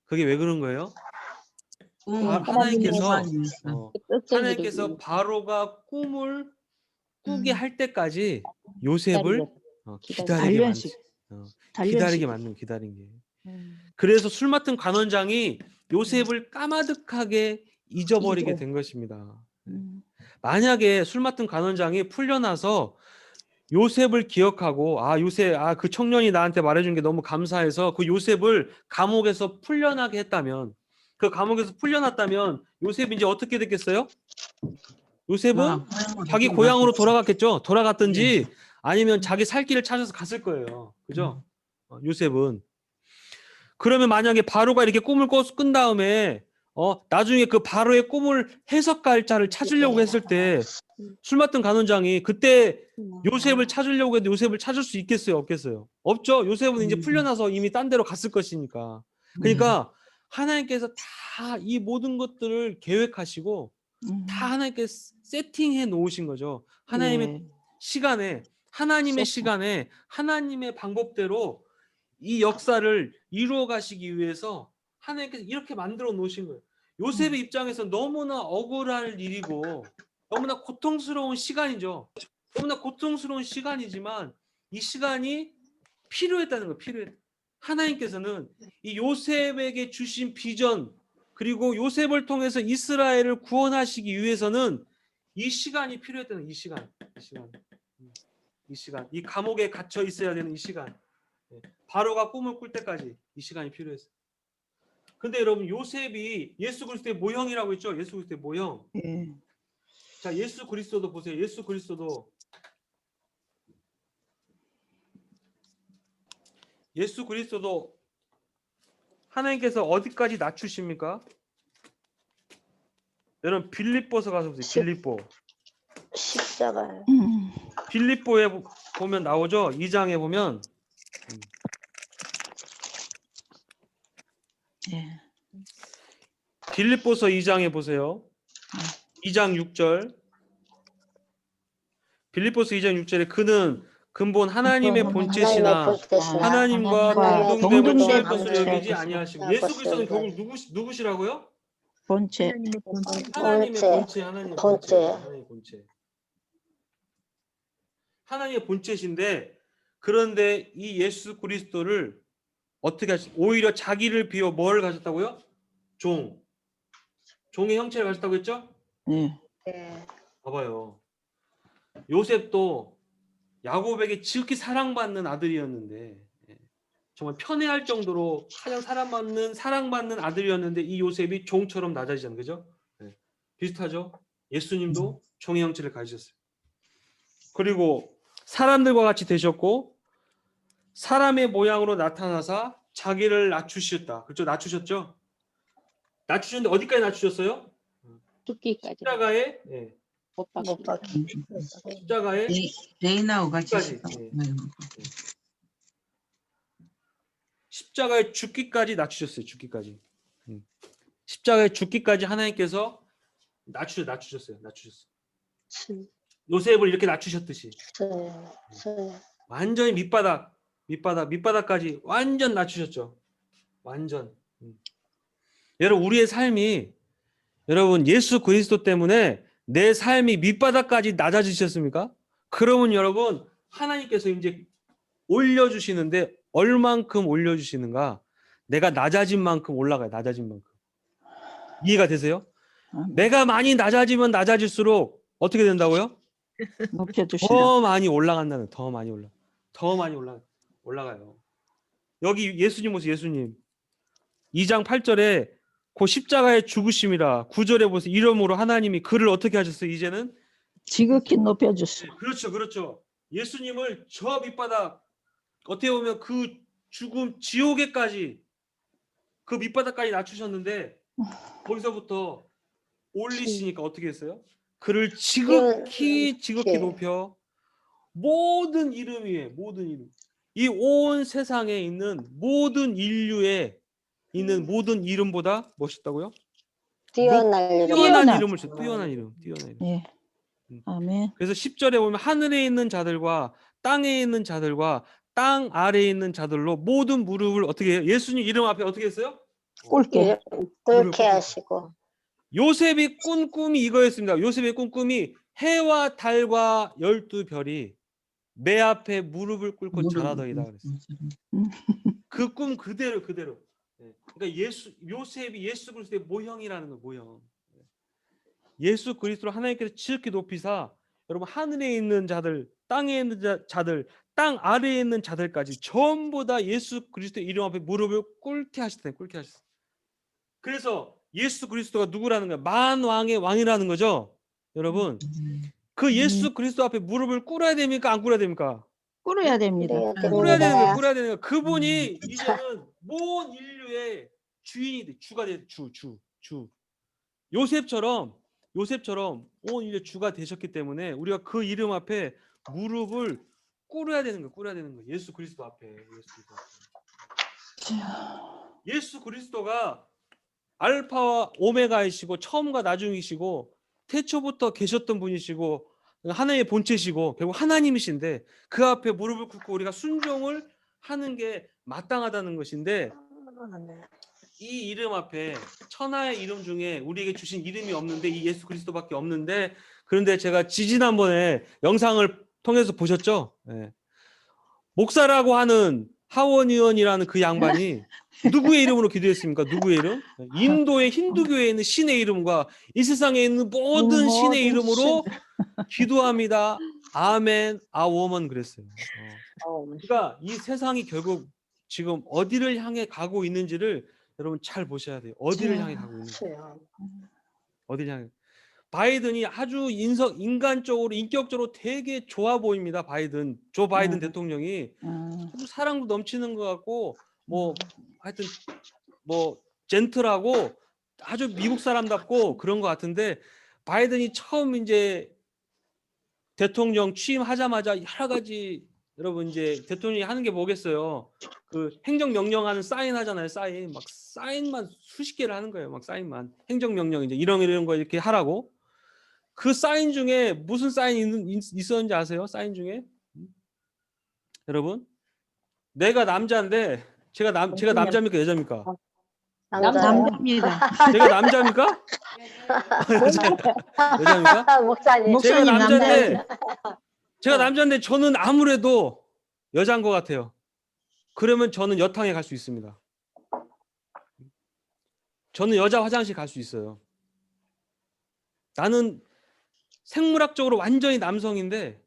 그게 왜 그런 거예요? 하나님께서 바로가 꿈을 꾸게 할 때까지 요셉을 기다리게 만든 기다린 게. 그래서 술 맡은 관원장이 요셉을 까마득하게 잊어버리게 된 것입니다. 만약에 술 맡은 관원장이 풀려나서 요셉을 기억하고 요셉 그 청년이 나한테 말해준 게 너무 감사해서 그 요셉을 감옥에서 풀려나게 했다면 그 감옥에서 풀려났다면 요셉이 이제 어떻게 됐겠어요? 요셉은 자기 고향으로 돌아갔겠죠. 돌아갔든지 아니면 자기 살 길을 찾아서 갔을 거예요. 그죠? 요셉은. 그러면 만약에 바로가 이렇게 꿈을 꾼 다음에 나중에 그 바로의 꿈을 해석할 자를 찾으려고 했을 때 술 맡은 간원장이 그때 요셉을 찾으려고 해도 요셉을 찾을 수 있겠어요? 없겠어요? 없죠. 요셉은 이제 풀려나서 이미 딴 데로 갔을 것이니까. 그러니까 하나님께서 다 이 모든 것들을 계획하시고 다 하나님께 세팅해 놓으신 거죠. 하나님의 시간에 하나님의 방법대로 이 역사를 이루어 가시기 위해서 하나님께서 이렇게 만들어 놓으신 거예요. 요셉의 입장에서 너무나 억울할 일이고 너무나 고통스러운 시간이죠. 너무나 고통스러운 시간이지만 이 시간이 필요했다는 거예요. 필요했다. 하나님께서는 이 요셉에게 주신 비전 그리고 요셉을 통해서 이스라엘을 구원하시기 위해서는 이 시간이 필요했다는 거예요. 이 시간. 이 감옥에 갇혀 있어야 되는 이 시간. 바로가 꿈을 꿀 때까지 이 시간이 필요했어요. 근데 여러분 요셉이 예수 그리스도의 모형이라고 했죠. 예수 그리스도의 모형. 자, 예수 그리스도도 보세요. 예수 그리스도도 하나님께서 어디까지 낮추십니까? 여러분 빌립보서 가서 보세요. 빌립보. 십자가요. 빌립보에 보면 나오죠. 2장에 보면 예. 빌립보서 2장에 보세요. 2장 6절. 빌립보서 2장 6절에 그는 근본 하나님의 본체시나 본체시나 하나님과 하나님과 동등됨을 동등됨을 취할 것으로 취할 여기지 것으로 아니하시고 예수 그리스도는 결국 누구시라고요? 본체. 하나님의 본체, 하나님의 본체, 본체. 하나님의 본체. 하나님의 본체신데 그런데 이 예수 그리스도를 어떻게 하시? 오히려 자기를 비워 뭘 가졌다고요? 종의 형체를 가졌다고 했죠? 예. 네. 봐봐요. 요셉도 야곱에게 지극히 사랑받는 아들이었는데 정말 편애할 정도로 가장 사랑받는 아들이었는데 이 요셉이 종처럼 낮아지잖아요. 그죠? 비슷하죠? 예수님도 종의 형체를 가지셨어요. 그리고 사람들과 같이 되셨고 사람의 모양으로 나타나사 자기를 낮추셨다. 그렇죠? 낮추셨죠? 낮추셨는데 어디까지 낮추셨어요? 죽기까지 십자가에 못 못 박히기. 박히. 십자가에 레이나우 같이 끝까지, 십자가에 죽기까지 낮추셨어요. 죽기까지. 십자가에 죽기까지 하나님께서 낮추셨어요. 요셉을 이렇게 낮추셨듯이 완전히 밑바닥까지 완전 낮추셨죠. 완전. 여러분 우리의 삶이 여러분 예수 그리스도 때문에 내 삶이 밑바닥까지 낮아지셨습니까? 그러면 여러분 하나님께서 이제 올려주시는데 얼만큼 올려주시는가? 내가 낮아진 만큼 올라가요. 낮아진 만큼. 이해가 되세요? 내가 많이 낮아지면 낮아질수록 어떻게 된다고요? 높여주시라. 더 많이 올라간다는 더 많이 올라가요. 여기 예수님 보세요. 예수님 2장 8절에 그 십자가의 죽으심이라 9절에 보세요. 이러므로 하나님이 그를 어떻게 하셨어요? 이제는 지극히 높여주시라. 그렇죠. 예수님을 저 밑바닥 어떻게 보면 그 죽음 지옥에까지 그 밑바닥까지 낮추셨는데 거기서부터 올리시니까 어떻게 했어요? 그를 지극히 높여 모든 이름 위에 모든 이름 이 온 세상에 있는 모든 인류에 있는 모든 이름보다 멋있다고요? 뛰어난 이름을 줘. 뛰어난 이름. 예. 아멘. 그래서 10절에 보면 하늘에 있는 자들과 땅에 있는 자들과 땅 아래에 있는 자들로 모든 무릎을 어떻게 해요? 예수님 이름 앞에 어떻게 했어요? 꿇게. 꿇게 하시고 요셉이 꾼 꿈이 이거였습니다. 요셉의 꾼 꿈이 해와 달과 12별이 내 앞에 무릎을 꿇고 절하더이다 그랬어요. 그 꿈 그대로. 그러니까 요셉이 예수 그리스도의 모형이라는 거예요. 모형. 예수 그리스도를 하나님께서 지극히 높이사 여러분 하늘에 있는 자들, 땅에 있는 자들, 땅 아래에 있는 자들까지 전부 다 예수 그리스도의 이름 앞에 무릎을 꿇게 하셨어요. 그래서 예수 그리스도가 누구라는 거야? 만왕의 왕이라는 거죠. 여러분 그 예수 그리스도 앞에 무릎을 꿇어야 됩니까? 안 꿇어야 됩니까? 꿇어야 됩니다. 꿇어야 되는 거예요. 꿇어야 되는 거예요. 그분이 이제는 모든 인류의 주인이 돼. 주가 돼. 주. 요셉처럼 온 인류 주가 되셨기 때문에 우리가 그 이름 앞에 무릎을 꿇어야 되는 거예요. 예수 그리스도 앞에. 예수 그리스도가 알파와 오메가이시고 처음과 나중이시고 태초부터 계셨던 분이시고 하나님의 본체시고 결국 하나님이신데 그 앞에 무릎을 꿇고 우리가 순종을 하는 게 마땅하다는 것인데 이 이름 앞에 천하의 이름 중에 우리에게 주신 이름이 없는데 이 예수 그리스도밖에 없는데 그런데 제가 지지난번에 영상을 통해서 보셨죠? 네. 목사라고 하는 하원 의원이라는 그 양반이 누구의 이름으로 기도했습니까? 누구의 이름? 인도의 힌두교에 있는 신의 이름과 이 세상에 있는 모든 신의 이름으로 기도합니다. 아멘, 아워먼 그랬어요. 그러니까 이 세상이 결국 지금 어디를 향해 가고 있는지를 여러분 잘 보셔야 돼요. 어디를 향해 가고 있는지. 어디를 향해. 바이든이 아주 인간적으로 인격적으로 되게 좋아 보입니다. 조 바이든 대통령이 아주 사랑도 넘치는 것 같고 뭐 하여튼 뭐 젠틀하고 아주 미국 사람답고 그런 것 같은데 바이든이 처음 이제 대통령 취임하자마자 여러 가지 여러분 이제 대통령이 하는 게 뭐겠어요? 그 행정명령하는 사인 하잖아요. 사인 막 사인만 수십 개를 하는 거예요. 막 사인만 행정명령 이제 이런 거 이렇게 하라고. 그 사인 중에 무슨 사인이 있었는지 아세요? 사인 중에 여러분 내가 남자인데 제가 남자입니까 여자입니까? 남자요. 남자입니다. 제가 남자입니까? 여자입니까? 목사님. 제가 목사님 남자인데 남자예요. 제가 남자인데 저는 아무래도 여자인 것 같아요. 그러면 저는 여탕에 갈 수 있습니다. 저는 여자 화장실 갈 수 있어요. 나는 생물학적으로 완전히 남성인데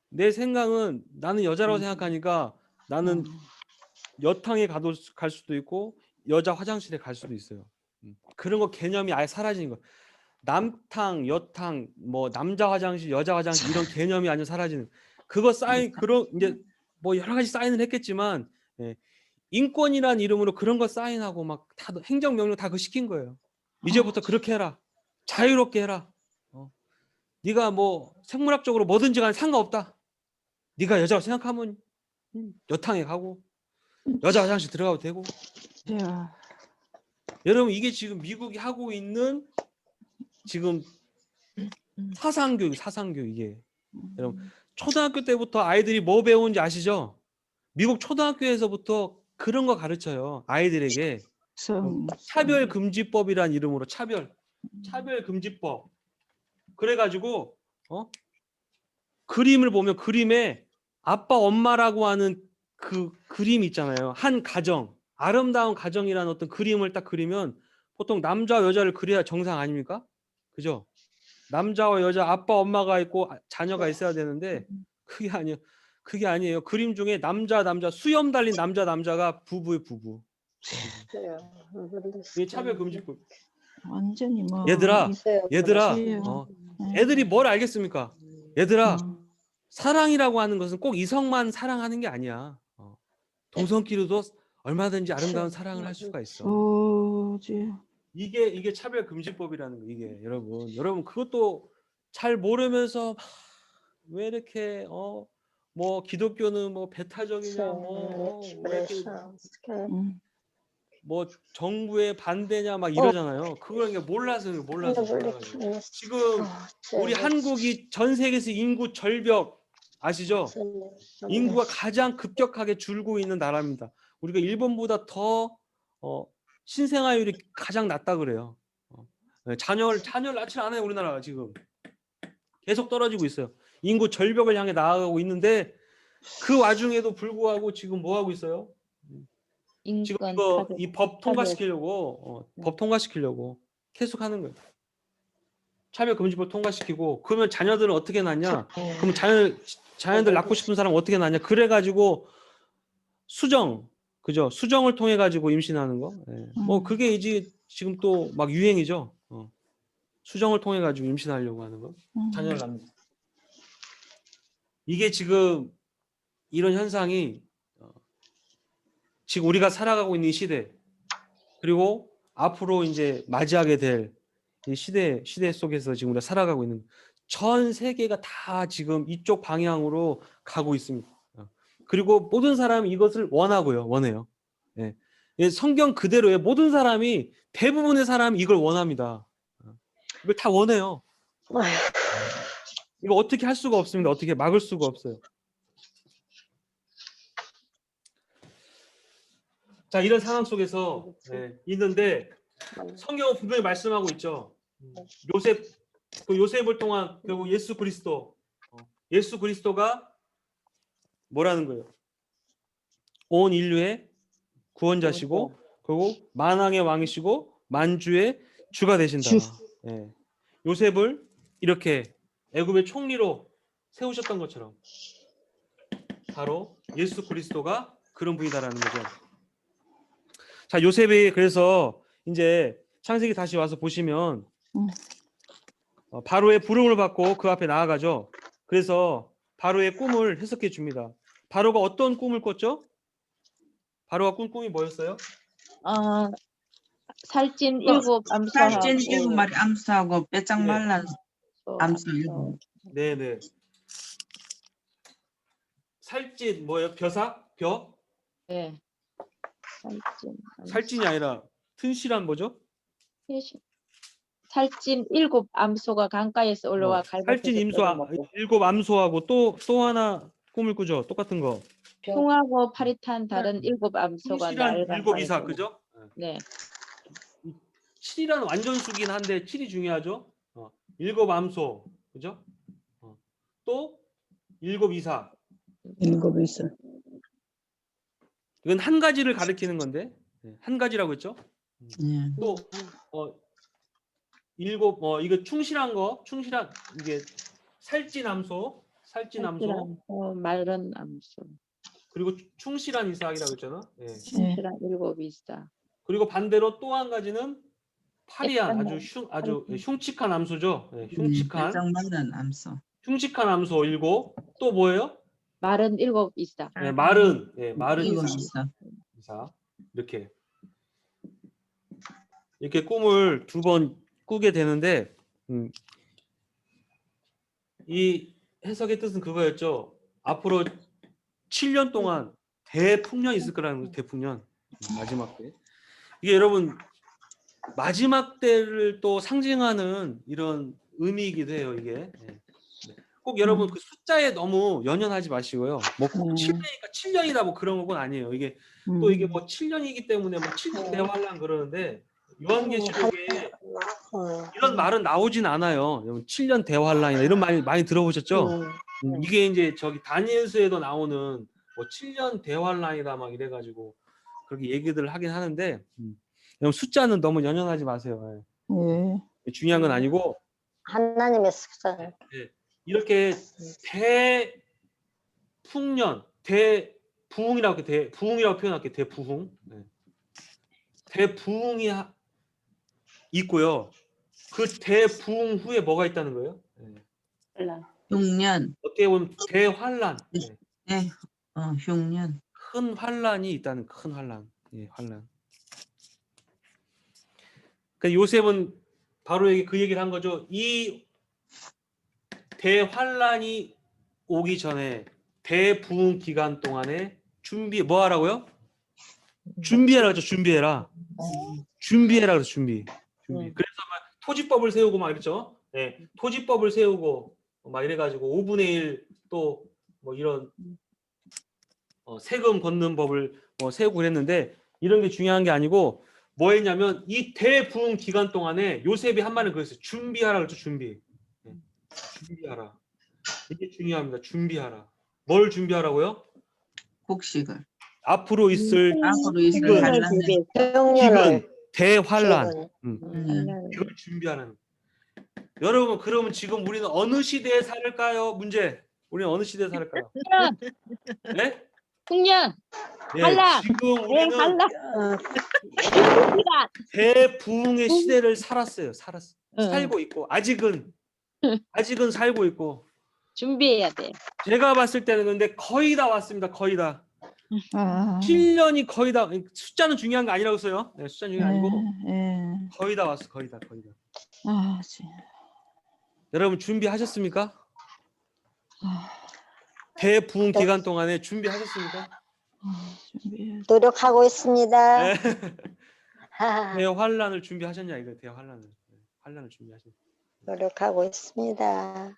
내 생각은 나는 여자라고 생각하니까 나는 여탕에 갈 수도 있고 여자 화장실에 갈 수도 있어요. 그런 거 개념이 아예 사라진 거. 남탕, 여탕, 뭐 남자 화장실, 여자 화장실 이런 개념이 아주 사라지는. 그거 사인 그런 이제 뭐 여러 가지 사인을 했겠지만 예, 인권이란 이름으로 그런 거 사인하고 막 다 행정명령 다 그 시킨 거예요. 이제부터 그렇게 해라. 자유롭게 해라. 네가 뭐 생물학적으로 뭐든지 간에 상관없다. 네가 여자라고 생각하면 여탕에 가고 여자 화장실 들어가도 되고. 야, 여러분 이게 지금 미국이 하고 있는 지금 사상교육 이게. 여러분 초등학교 때부터 아이들이 뭐 배우는지 아시죠? 미국 초등학교에서부터 그런 거 가르쳐요. 아이들에게 차별금지법이란 이름으로 차별금지법. 그래가지고 그림을 보면 그림에 아빠 엄마라고 하는 그 그림 있잖아요. 한 가정, 아름다운 가정이라는 어떤 그림을 딱 그리면 보통 남자와 여자를 그려야 정상 아닙니까? 그죠? 남자와 여자 아빠 엄마가 있고 자녀가 있어야 되는데 그게 아니에요. 그림 중에 남자 수염 달린 남자가 부부의 부부. 이게 차별금지법. 완전히 뭐 얘들아 있어요. 애들이 뭘 알겠습니까? 얘들아 사랑이라고 하는 것은 꼭 이성만 사랑하는 게 아니야. 동성끼리도 얼마든지 아름다운 사랑을 할 수가 있어. 이게 차별금지법이라는 거. 이게 여러분 그것도 잘 모르면서 왜 이렇게 뭐 기독교는 뭐 배타적이냐 왜 이렇게 뭐 정부에 반대냐 막 이러잖아요. 그걸 그냥 몰라서 지금 우리 한국이 전 세계에서 인구 절벽 아시죠? 인구가 가장 급격하게 줄고 있는 나라입니다. 우리가 일본보다 더 신생아율이 가장 낮다 그래요. 자녀를 낳지 않아요. 우리나라가 지금 계속 떨어지고 있어요. 인구 절벽을 향해 나아가고 있는데 그 와중에도 불구하고 지금 뭐 하고 있어요? 지금 이거 이 법 통과시키려고 계속 하는 거예요. 차별금지법 통과시키고 그러면 자녀들은 어떻게 낳냐? 그럼 자녀들 낳고 싶은 사람 어떻게 낳냐? 그래가지고 그죠? 수정을 통해 가지고 임신하는 거. 뭐 그게 이제 지금 또 막 유행이죠. 수정을 통해 가지고 임신하려고 하는 거. 자녀를 낳는 거. 이게 지금 이런 현상이 지금 우리가 살아가고 있는 이 시대 그리고 앞으로 이제 맞이하게 될 이 시대 속에서 지금 우리가 살아가고 있는 전 세계가 다 지금 이쪽 방향으로 가고 있습니다. 그리고 모든 사람이 이것을 원해요. 예. 성경 그대로의 모든 사람이 대부분의 사람이 이걸 원합니다. 이걸 다 원해요. 이거 어떻게 할 수가 없습니다. 어떻게 막을 수가 없어요. 자, 이런 상황 속에서 있는데 성경은 분명히 말씀하고 있죠. 요셉을 통한 결국 예수 그리스도가 뭐라는 거예요? 온 인류의 구원자시고 그리고 만왕의 왕이시고 만주의 주가 되신다. 요셉을 이렇게 애굽의 총리로 세우셨던 것처럼 바로 예수 그리스도가 그런 분이다라는 거죠. 자, 요셉이 그래서 이제 창세기 다시 와서 보시면 바로의 부름을 받고 그 앞에 나아가죠. 그래서 바로의 꿈을 해석해 줍니다. 바로가 어떤 꿈을 꿨죠? 바로가 꾼 꿈이 뭐였어요? 살찐 일곱 암소하고 살찐 7마리 암수하고 빼짝 네. 말란 소, 암수 암소. 7. 네네. 살찐 뭐예요? 벼사? 벼? 네. 살찐 암소. 살찐이 아니라 튼실한 뭐죠? 살찐 일곱 암소가 강가에서 올라와 갈급해서 살찐 임소 뼈를 먹고. 일곱 암소하고 또 하나 꿈을 꾸죠. 똑같은 거. 흉하고 파리 탄 다른 일곱 암소가 칠이란 날 일곱 이사 강가에서 그죠? 네. 7이란 완전수긴 한데 7이 중요하죠. 일곱 암소 그죠? 또 일곱 이사. 일곱 있어. 이건 한 가지를 가리키는 건데 한 가지라고 했죠. 예. 또 일곱 이거 충실한 이게 살찐 암소, 살찐 암소 암소, 마른 암소, 그리고 충실한 이삭이라고 했잖아. 예. 충실한 일곱 이사. 그리고 반대로 또 한 가지는 파리한 약간 아주 흉측한 암소죠. 예, 흉측한 빼짝 말란 암수. 흉측한 암소 일곱. 또 뭐예요? 마른 일곱 이사. 예, 마른 마른 7 이삭. 이사. 이삭. 이렇게 꿈을 2번 꾸게 되는데 이 해석의 뜻은 그거였죠. 앞으로 7년 동안 대풍년이 있을 거라는 거죠. 대풍년. 마지막 때. 이게 여러분 마지막 때를 또 상징하는 이런 의미이기도 해요. 이게. 꼭 여러분 그 숫자에 너무 연연하지 마시고요. 뭐 7년이니까 7년이다 뭐 그런 건 아니에요. 이게 또 이게 뭐 7년이기 때문에 뭐 7년 대환란 그러는데 요한계시록에 이런 말은 나오진 않아요. 7년 대환란이나 이런 말 많이 들어보셨죠? 이게 이제 저기 다니엘서에도 나오는 뭐 7년 대환란이다 막 이래가지고 그렇게 얘기들을 하긴 하는데 여러분 숫자는 너무 연연하지 마세요. 예. 중요한 건 아니고 하나님의 숫자. 이렇게 대풍년, 대부흥이라고 대부흥이라고 표현할게요. 대부흥. 대부흥이 있고요. 그 대부흥 후에 뭐가 있다는 거예요? 6년. 어떻게 보면 대환란. 예. 흉년. 큰 환란이 있다는 큰 환란. 예, 환란. 그러니까 요셉은 바로 그 얘기를 한 거죠. 이 대환란이 오기 전에 대부흥 기간 동안에 뭐 하라고요? 준비해라 그랬죠. 준비해라 그래서 준비. 그래서 막 토지법을 세우고 막 이랬죠. 네, 토지법을 세우고 막 이래가지고 5분의 1 또 뭐 이런 세금 걷는 법을 뭐 세우고 그랬는데 이런 게 중요한 게 아니고 뭐였냐면 이 대부흥 기간 동안에 요셉이 한 말은 그랬어요. 준비하라 그랬죠. 준비하라. 이게 중요합니다. 준비하라. 뭘 준비하라고요? 곡식을. 앞으로 있을 기근. 흉년을 대환란. 음. 이걸 준비하는. 여러분 그러면 지금 우리는 어느 시대에 살까요? 문제. 우리는 어느 시대에 살까요? 네? 풍년, 네, 환란. 지금 우리는 환란. 대부흥의 시대를 살았어요. 응. 살고 있고 아직은 살고 있고 준비해야 돼. 제가 봤을 때는 근데 거의 다 왔습니다. 거의 다. 아, 7년이 거의 다. 숫자는 중요한 거 아니라고 써요. 네, 숫자는 중요한 게 아니고 예. 거의 다 왔어. 거의 다. 아, 여러분 준비하셨습니까? 대부흥 기간 동안에 준비하셨습니까? 준비해. 노력하고 있습니다. 네. 대환란을 준비하셨냐 이거 대환란을. 환란을 준비하셨냐. 노력하고 있습니다.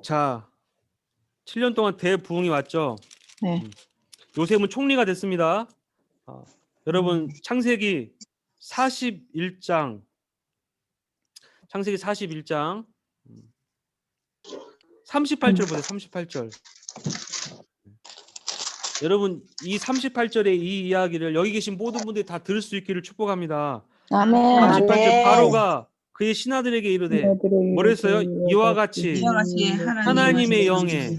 자, 7년 동안 대부흥이 왔죠. 네. 요셉은 총리가 됐습니다. 여러분 창세기 41장 38절 보세요. 38절. 여러분 이 38절의 이 이야기를 여기 계신 모든 분들이 다 들을 수 있기를 축복합니다. 아멘. 38절 아멘. 바로가 그의 신하들에게 이르되 뭐랬어요? 이와 같이 하나님의 영에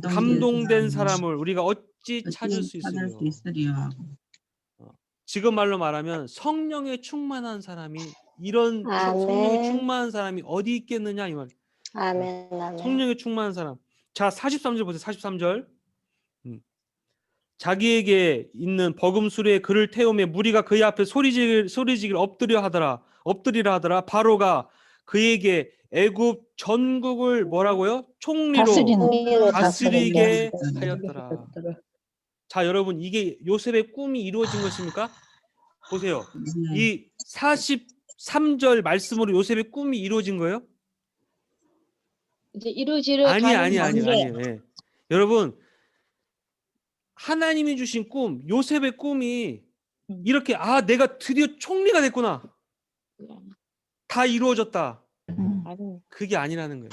감동된 사람을 우리가 어찌 찾을 수 있으리요. 지금 말로 말하면 성령에 충만한 사람이 이런 아멘. 성령에 충만한 사람이 어디 있겠느냐 이 말. 아멘. 아멘. 성령에 충만한 사람. 자, 43절 보세요. 43절. 자기에게 있는 버금 수레에 그를 태우며 무리가 그의 앞에 소리지길 엎드리라 하더라. 바로가 그에게 애굽 전국을 뭐라고요? 총리로 다스리게 하였더라. 자, 여러분, 이게 요셉의 꿈이 이루어진 것입니까? 보세요. 이 43절 말씀으로 요셉의 꿈이 이루어진 거예요? 이제 이루어지러 아니. 가는 건데 예. 여러분, 하나님이 주신 꿈, 요셉의 꿈이 이렇게 내가 드디어 총리가 됐구나. 다 이루어졌다. 아니, 그게 아니라는 거예요.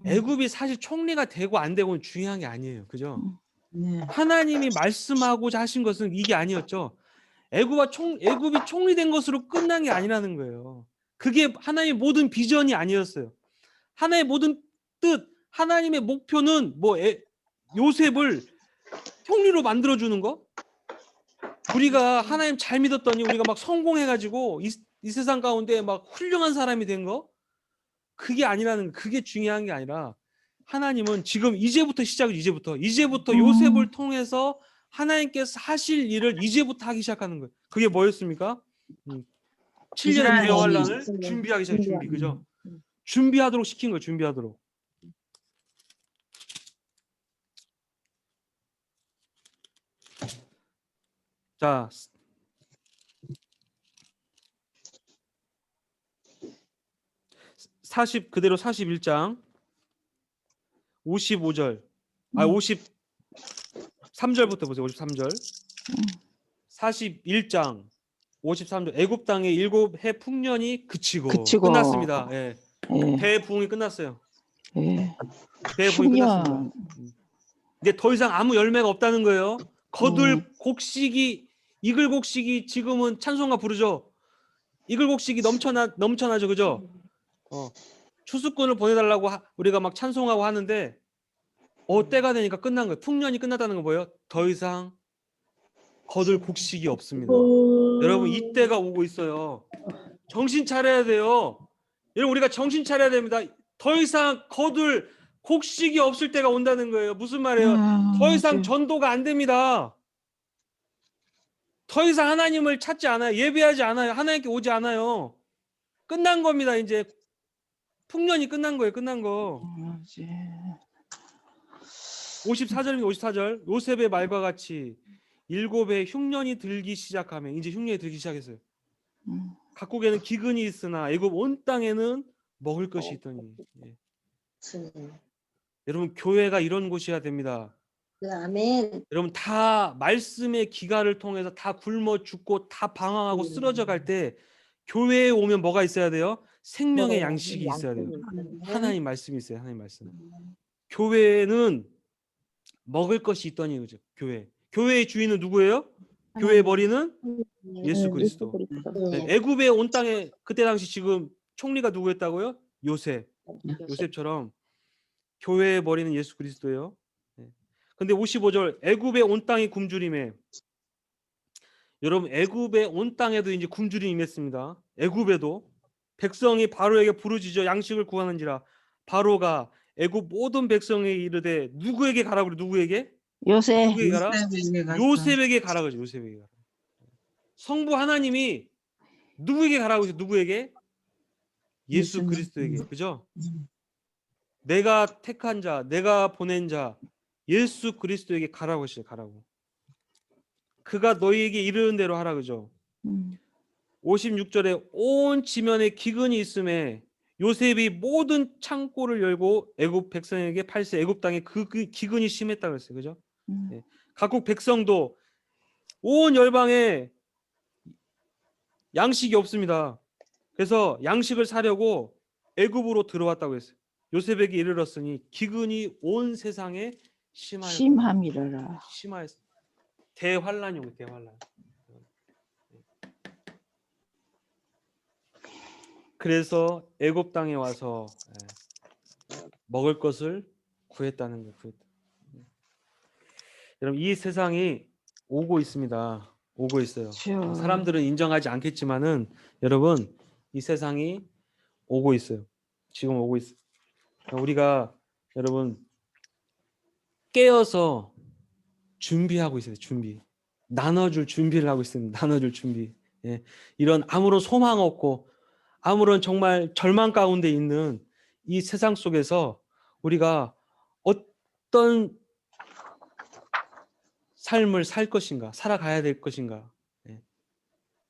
애굽이 사실 총리가 되고 안 되고는 중요한 게 아니에요. 그죠? 네. 하나님이 말씀하고자 하신 것은 이게 아니었죠. 애굽이 총리된 것으로 끝난 게 아니라는 거예요. 그게 하나님의 모든 비전이 아니었어요. 하나님의 모든 뜻, 하나님의 목표는 요셉을 총리로 만들어주는 거? 우리가 하나님 잘 믿었더니 우리가 막 성공해가지고 이 세상 가운데 막 훌륭한 사람이 된 거? 그게 아니라는 거. 그게 중요한 게 아니라 하나님은 지금 이제부터 이제부터 요셉을 통해서 하나님께서 하실 일을 이제부터 하기 시작하는 거예요. 그게 뭐였습니까? 7년의 대환란을 준비하기 시작. 준비. 그죠? 준비하도록 시킨 거예요. 준비하도록. 자, 그대로 41장 55절 53절부터 보세요. 53절 41장 53절 애굽 땅의 7해 풍년이 그치고 끝났습니다. 예. 대부흥이 끝났어요. 대부흥이 끝났습니다. 근데 더 이상 아무 열매가 없다는 거예요. 거들 곡식이 이글 곡식이 지금은 찬송가 부르죠. 이글 곡식이 넘쳐나죠. 그죠? 추수꾼을 보내달라고 우리가 막 찬송하고 하는데 때가 되니까 끝난 거예요. 풍년이 끝났다는 거 뭐예요? 더 이상 거들 곡식이 없습니다. 여러분, 이때가 오고 있어요. 정신 차려야 돼요. 여러분, 우리가 정신 차려야 됩니다. 더 이상 거들 곡식이 없을 때가 온다는 거예요. 무슨 말이에요? 더 이상 전도가 안 됩니다. 더 이상 하나님을 찾지 않아요. 예배하지 않아요. 하나님께 오지 않아요. 끝난 겁니다. 이제 풍년이 끝난 거예요. 끝난 거. 54절입니다. 54절. 요셉의 말과 같이 7해 흉년이 들기 시작하면 이제 흉년이 들기 시작했어요. 각국에는 기근이 있으나 애굽 온 땅에는 먹을 것이 있더니. 예. 여러분, 교회가 이런 곳이어야 됩니다. 아멘. 여러분, 다 말씀의 기가를 통해서 다 굶어 죽고 다 방황하고 쓰러져 갈 때 교회에 오면 뭐가 있어야 돼요? 생명의 양식이 있어야 돼요. 하나님 말씀이 있어요. 하나님 말씀. 교회는 먹을 것이 있더니 그죠? 교회의 주인은 누구예요? 교회의 머리는 예수 그리스도. 애굽에 온 땅에 그때 당시 지금 총리가 누구였다고요? 요셉처럼 교회의 머리는 예수 그리스도예요. 근데 55절 애굽에 온 땅이 굶주림에 여러분 애굽에 온 땅에도 이제 굶주림이 임했습니다. 애굽에도 백성이 바로에게 부르짖어 양식을 구하는지라 바로가 애굽 모든 백성에게 이르되 누구에게 가라고 그래? 누구에게 가라? 요셉에게 가라 그러죠. 요셉에게 가라. 성부 하나님이 누구에게 가라고 그러죠? 누구에게? 예수 그리스도에게. 그죠? 내가 택한 자, 내가 보낸 자 예수 그리스도에게 가라고 하시죠. 가라고. 그가 너희에게 이르는 대로 하라 그죠? 56절에 온 지면에 기근이 있음에 요셉이 모든 창고를 열고 애굽 백성에게 팔세. 애굽 땅에 그 기근이 심했다 그랬어요. 그죠? 예. 각국 백성도 온 열방에 양식이 없습니다. 그래서 양식을 사려고 애굽으로 들어왔다고 했어요. 요셉에게 이르렀으니 기근이 온 세상에 심함이라라. 심하였어. 대환란이 오고 대환란. 그래서 애굽 땅에 와서 먹을 것을 구했다는 거예요. 여러분, 이 세상이 오고 있습니다. 오고 있어요. 사람들은 인정하지 않겠지만은 여러분, 이 세상이 오고 있어요. 지금 오고 있어요. 우리가 여러분 깨어서 준비하고 있어요. 준비. 나눠줄 준비를 하고 있습니다. 나눠줄 준비. 예. 이런 아무런 소망 없고 아무런 정말 절망 가운데 있는 이 세상 속에서 우리가 어떤 삶을 살 것인가, 살아가야 될 것인가, 예.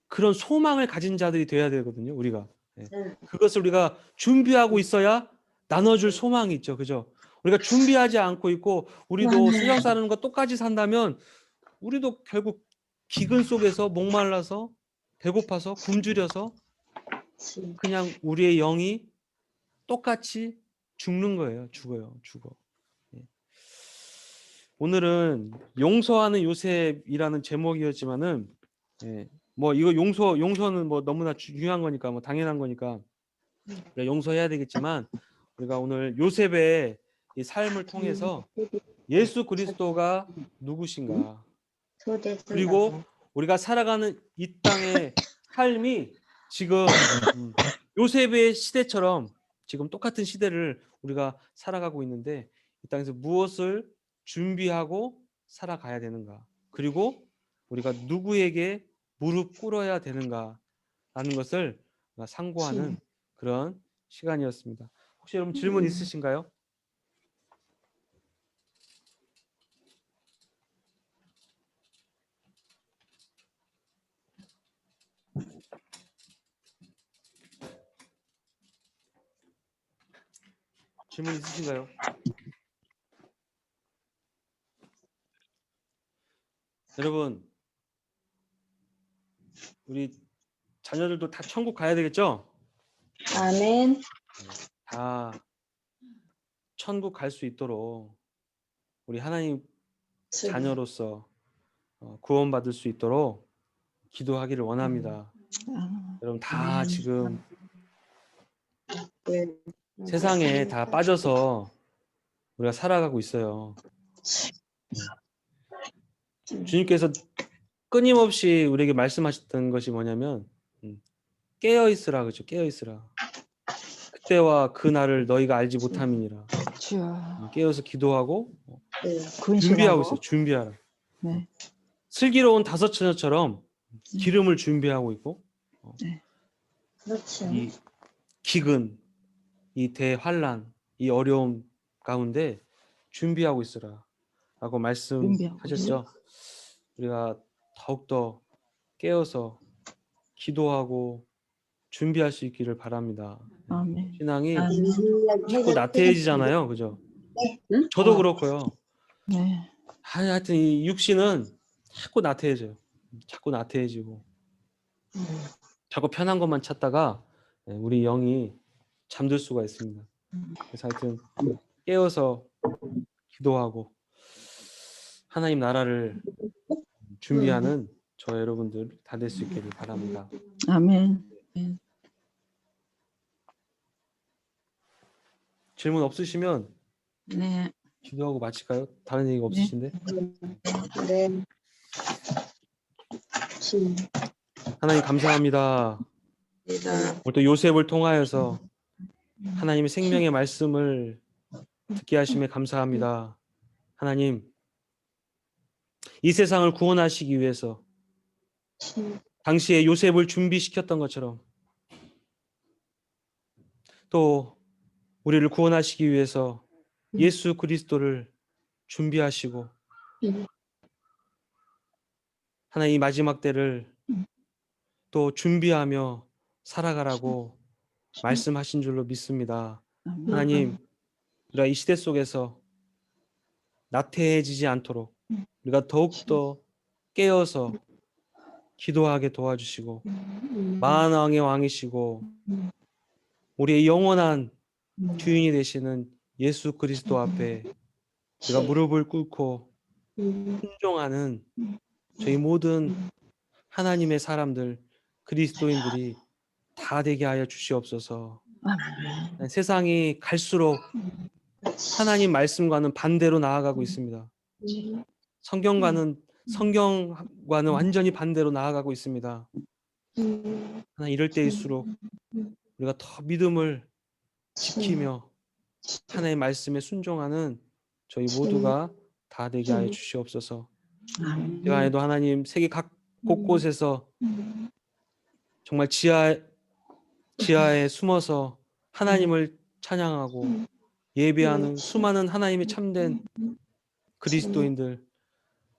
그런 소망을 가진 자들이 되어야 되거든요. 우리가. 예. 그것을 우리가 준비하고 있어야 나눠줄 소망이 있죠. 그죠? 우리가 준비하지 않고 있고 우리도 세상 사는 거 똑같이 산다면 우리도 결국 기근 속에서 목말라서 배고파서 굶주려서 그냥 우리의 영이 똑같이 죽는 거예요. 죽어. 예. 오늘은 용서하는 요셉이라는 제목이었지만은, 예, 뭐 이거 용서는 뭐 너무나 중요한 거니까, 뭐 당연한 거니까 우리가 용서해야 되겠지만, 우리가 오늘 요셉의 이 삶을 통해서 예수 그리스도가 누구신가, 그리고 우리가 살아가는 이 땅의 삶이 지금 요셉의 시대처럼 지금 똑같은 시대를 우리가 살아가고 있는데 이 땅에서 무엇을 준비하고 살아가야 되는가, 그리고 우리가 누구에게 무릎 꿇어야 되는가 라는 것을 상고하는 그런 시간이었습니다. 혹시 여러분 질문 있으신가요? 질문 있으신가요? 여러분, 우리 자녀들도 다 천국 가야 되겠죠? 아멘. 다 천국 갈 수 있도록 우리 하나님 자녀로서 구원받을 수 있도록 기도하기를 원합니다. 여러분 다 지금 세상에 다 빠져서 우리가 살아가고 있어요. 주님께서 끊임없이 우리에게 말씀하셨던 것이 뭐냐면 깨어 있으라, 그렇죠? 깨어 있으라. 그때와 그 날을 너희가 알지 못함이니라. 깨어서 기도하고 준비하고 있어요. 준비하라. 네. 슬기로운 다섯 처녀처럼 기름을 준비하고 있고, 그렇죠. 이 기근, 이 대환란, 이 어려움 가운데 준비하고 있으라라고 말씀하셨죠. 우리가 더욱더 깨어서 기도하고 준비할 수 있기를 바랍니다. 아멘. 신앙이 자꾸 나태해지잖아요, 그죠? 저도 그렇고요. 네. 하여튼 이 육신은 자꾸 나태해져요. 자꾸 나태해지고 자꾸 편한 것만 찾다가 우리 영이 잠들 수가 있습니다. 그래서 하여튼 깨어서 기도하고 하나님 나라를 준비하는 저 여러분들 다 될 수 있기를 바랍니다. 아멘. 질문 없으시면 네. 기도하고 마칠까요? 다른 얘기가 없으신데? 네. 하나님 감사합니다. 오늘 또 요셉을 통하여서 하나님의 생명의 말씀을 듣게 하심에 감사합니다. 하나님, 이 세상을 구원하시기 위해서 당시에 요셉을 준비시켰던 것처럼 또 우리를 구원하시기 위해서 예수 그리스도를 준비하시고 하나님 이 마지막 때를 또 준비하며 살아가라고 말씀하신 줄로 믿습니다. 하나님, 우리가 이 시대 속에서 나태해지지 않도록 우리가 더욱더 깨어서 기도하게 도와주시고 만왕의 왕이시고 우리의 영원한 주인이 되시는 예수 그리스도 앞에 우리가 무릎을 꿇고 순종하는 저희 모든 하나님의 사람들, 그리스도인들이 다 되게 하여 주시옵소서. 세상이 갈수록 하나님 말씀과는 반대로 나아가고 있습니다. 성경과는 완전히 반대로 나아가고 있습니다. 하나 이럴 때일수록 우리가 더 믿음을 지키며 하나님의 말씀에 순종하는 저희 모두가 다 되게 하여 주시옵소서. 아멘. 시간에도 하나님 세계 각 곳곳에서 정말 지하에 숨어서 하나님을 찬양하고 예배하는 수많은 하나님의 참된 그리스도인들,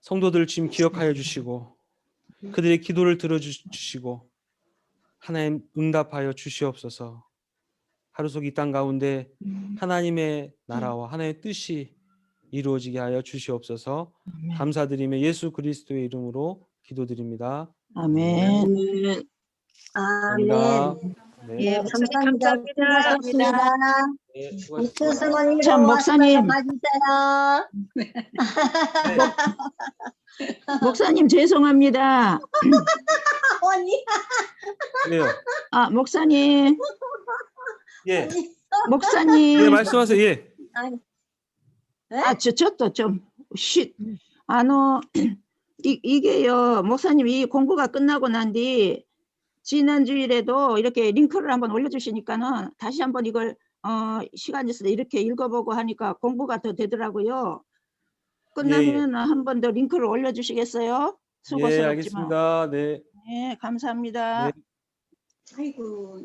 성도들 지금 기억하여 주시고 그들의 기도를 들어주시고 하나님 응답하여 주시옵소서. 하루속 이 땅 가운데 하나님의 나라와 하나님의 뜻이 이루어지게 하여 주시옵소서. 감사드리며 예수 그리스도의 이름으로 기도드립니다. 아멘. 아멘. 감사합니다. 네. 예, 감사합니다. 수고하셨습니다. 네, 수고하셨습니다. 이수스모님 참, 목사님. 봐주세요. 목사님 죄송합니다. 언니. 그래요. 아, 목사님. 예. 목사님. 예, 말씀하세요. 예. 아, 저도 좀 쉿. 이게요, 목사님 이 공부가 끝나고 난 뒤 지난 주일에도 이렇게 링크를 한번 올려주시니까는 다시 한번 이걸 시간 있을 때 이렇게 읽어보고 하니까 공부가 더 되더라고요. 끝나면 한 번 더 링크를 올려주시겠어요? 예, 수고스럽지만. 알겠습니다. 네. 네, 감사합니다. 네. 아이고.